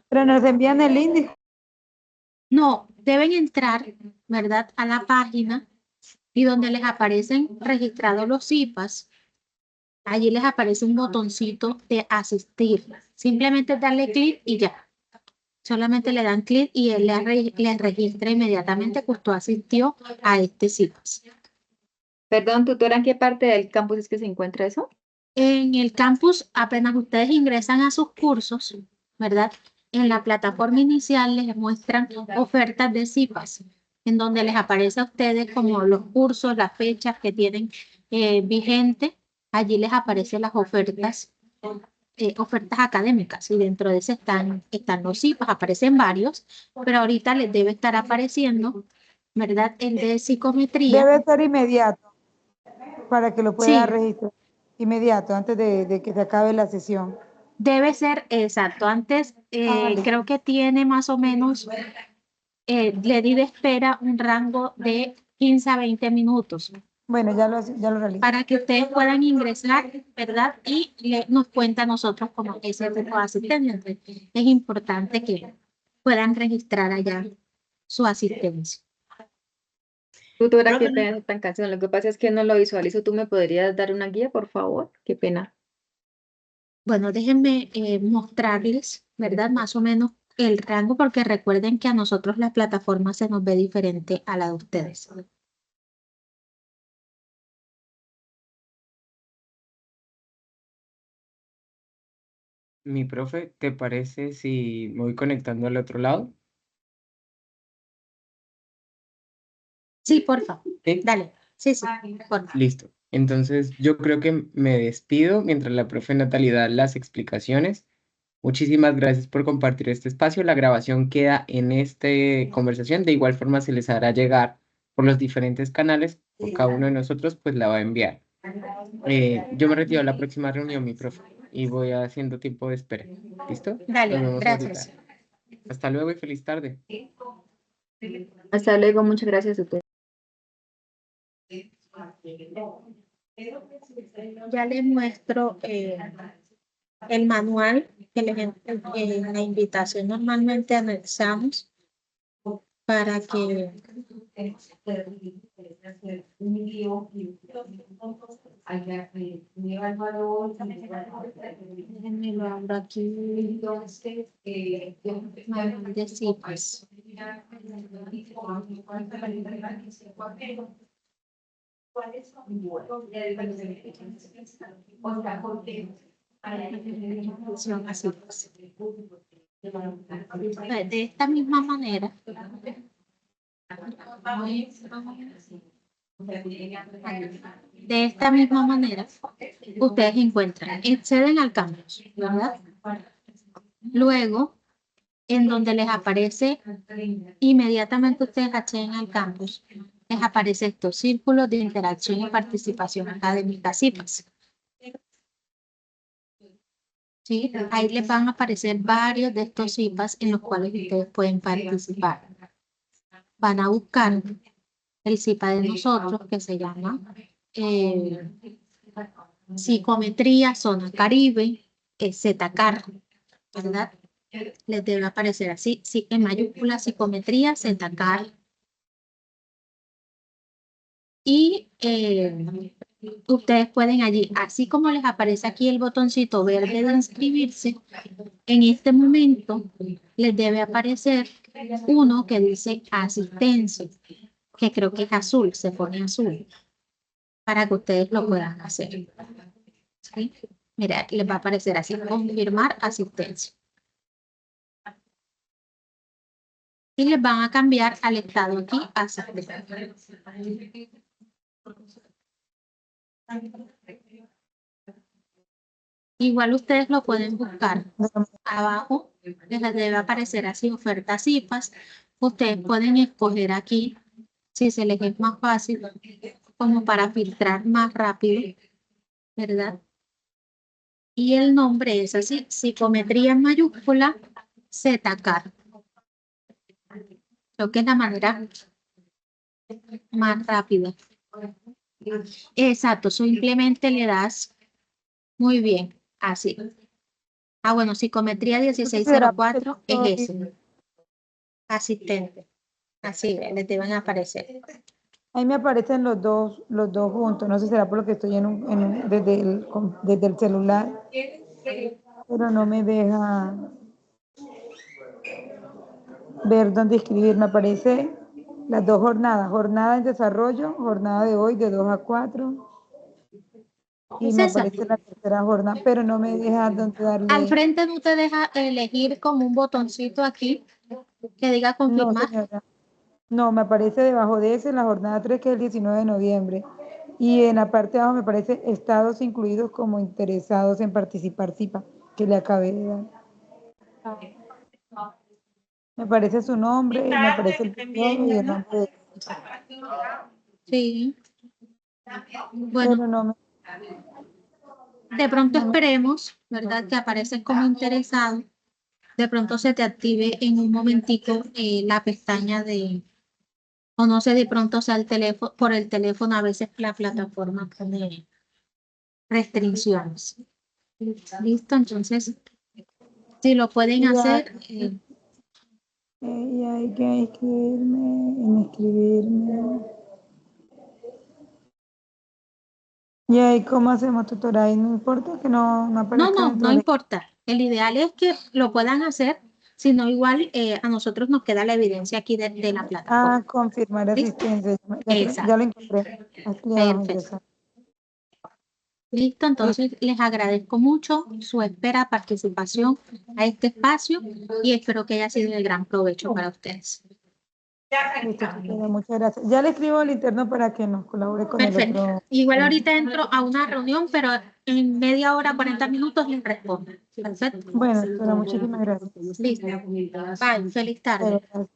Pero nos envían el índice. No, deben entrar, ¿verdad? A la página y donde les aparecen registrados los CIPAS, allí les aparece un botoncito de asistir. Simplemente darle clic y ya. Solamente le dan clic y él les registra inmediatamente que usted asistió a este CIPAS. Perdón, tutora, ¿en qué parte del campus es que se encuentra eso? En el campus, apenas ustedes ingresan a sus cursos, ¿verdad? En la plataforma inicial les muestran ofertas de CIPAS, en donde les aparece a ustedes como los cursos, las fechas que tienen vigente. Allí les aparecen las ofertas académicas y dentro de ese están los CIPAS, aparecen varios, pero ahorita les debe estar apareciendo, ¿verdad? El de psicometría. Debe ser inmediato para que lo pueda Sí, registrar. Inmediato, antes de que se acabe la sesión. debe ser exacto. Antes Vale. creo que tiene más o menos, le di de espera un rango de 15 a 20 minutos Bueno, ya lo realizo. para que ustedes puedan ingresar, ¿verdad? Y nos cuenta a nosotros como ese tipo de asistencia. Entonces, es importante que puedan registrar allá su asistencia. Tutora, qué pena tan cansada. Lo que pasa es que no lo visualizo. ¿Tú me podrías dar una guía, por favor? Qué pena. Bueno, déjenme mostrarles, ¿verdad? Más o menos el rango, porque recuerden que a nosotros la plataforma se nos ve diferente a la de ustedes. Mi profe, ¿te parece si me voy conectando al otro lado? Sí, por favor. ¿Sí? Dale. Sí, sí, por favor. Listo. Entonces, yo creo que me despido mientras la profe Natalie da las explicaciones. Muchísimas gracias por compartir este espacio. La grabación queda en esta conversación. De igual forma, se les hará llegar por los diferentes canales. Por cada uno de nosotros, pues la va a enviar. Yo me retiro a la próxima reunión, mi profe, y voy haciendo tiempo de espera. ¿Listo? Dale, Nos vemos gracias. ahorita. Hasta luego y feliz tarde. Hasta luego, muchas gracias, tutora. Ya les muestro el manual que en la invitación normalmente anexamos para que déjenme lo abro aquí. Manual de citas. Así, pues. De esta misma manera, ustedes encuentran, acceden al campus, ¿verdad? Luego, en donde les aparece, inmediatamente ustedes acceden al campus, les aparece estos círculos de interacción y participación académica, CIPAS. ¿Sí? Ahí les van a aparecer varios de estos CIPAS en los cuales ustedes pueden participar. Van a buscar el CIPA de nosotros, que se llama Psicometría Zona Caribe, ZCAR, ¿verdad? Les debe aparecer así, sí, en mayúscula, Psicometría ZCAR. Y ustedes pueden allí, así como les aparece aquí el botoncito verde de inscribirse, en este momento les debe aparecer uno que dice asistencia, que creo que es azul, se pone azul, para que ustedes lo puedan hacer. ¿Sí? Mira, les va a aparecer así, confirmar asistencia. Y les van a cambiar al estado aquí, asistencia. Igual ustedes lo pueden buscar abajo, les debe aparecer así ofertas CIPAS. Ustedes pueden escoger aquí, si se les es más fácil, como para filtrar más rápido, ¿verdad? Y el nombre es así, psicometría en mayúscula, ZCAR. Creo que es la manera más rápida. Exacto, simplemente le das, muy bien, así. Ah, bueno, psicometría 1604 es ese. Asistente. Así, les deben aparecer. Ahí me aparecen los dos juntos. No sé si será por lo que estoy desde el celular, pero no me deja ver dónde escribir. Me aparece las dos jornadas, jornada en desarrollo, jornada de hoy de 2 a 4. Y ¿Es me esa? aparece la tercera jornada, pero no me deja dónde Al darle. frente no te deja elegir como un botoncito aquí que diga No, confirmar. señora. No, me aparece debajo de ese la jornada 3, que es el 19 de noviembre. Y en la parte de abajo me aparece estados incluidos como interesados en participar CIPA, que le acabé de dar. Me aparece su nombre y me aparece el periodo y el nombre de Sí. Bueno, pero no me, de pronto no me- esperemos, ¿verdad? Que apareces como interesado. De pronto se te active en un momentico la pestaña de, o no sé, de pronto sea el teléfono, por el teléfono a veces la plataforma pone restricciones. Listo, entonces, si lo pueden y hacer, hay que inscribirme. Y ahí, ¿cómo hacemos, tutora? Ahí no importa que no aparezca no dentro de... importa. El ideal es que lo puedan hacer, sino igual a nosotros nos queda la evidencia aquí de la plataforma. confirmar ¿Listo? asistencia. Ya Exacto. lo encontré. Aquí abajo, Perfecto. ingresar. Listo, entonces les agradezco mucho su espera, participación a este espacio y espero que haya sido de gran provecho para ustedes. Listo, tutora, muchas gracias. Ya le escribo al interno para que nos colabore con el Perfecto. otro. Igual ahorita entro a una reunión, pero en media hora, 40 minutos les respondo. Perfecto. Bueno, tutora, muchísimas gracias. Listo. Bye. Feliz tarde. Gracias.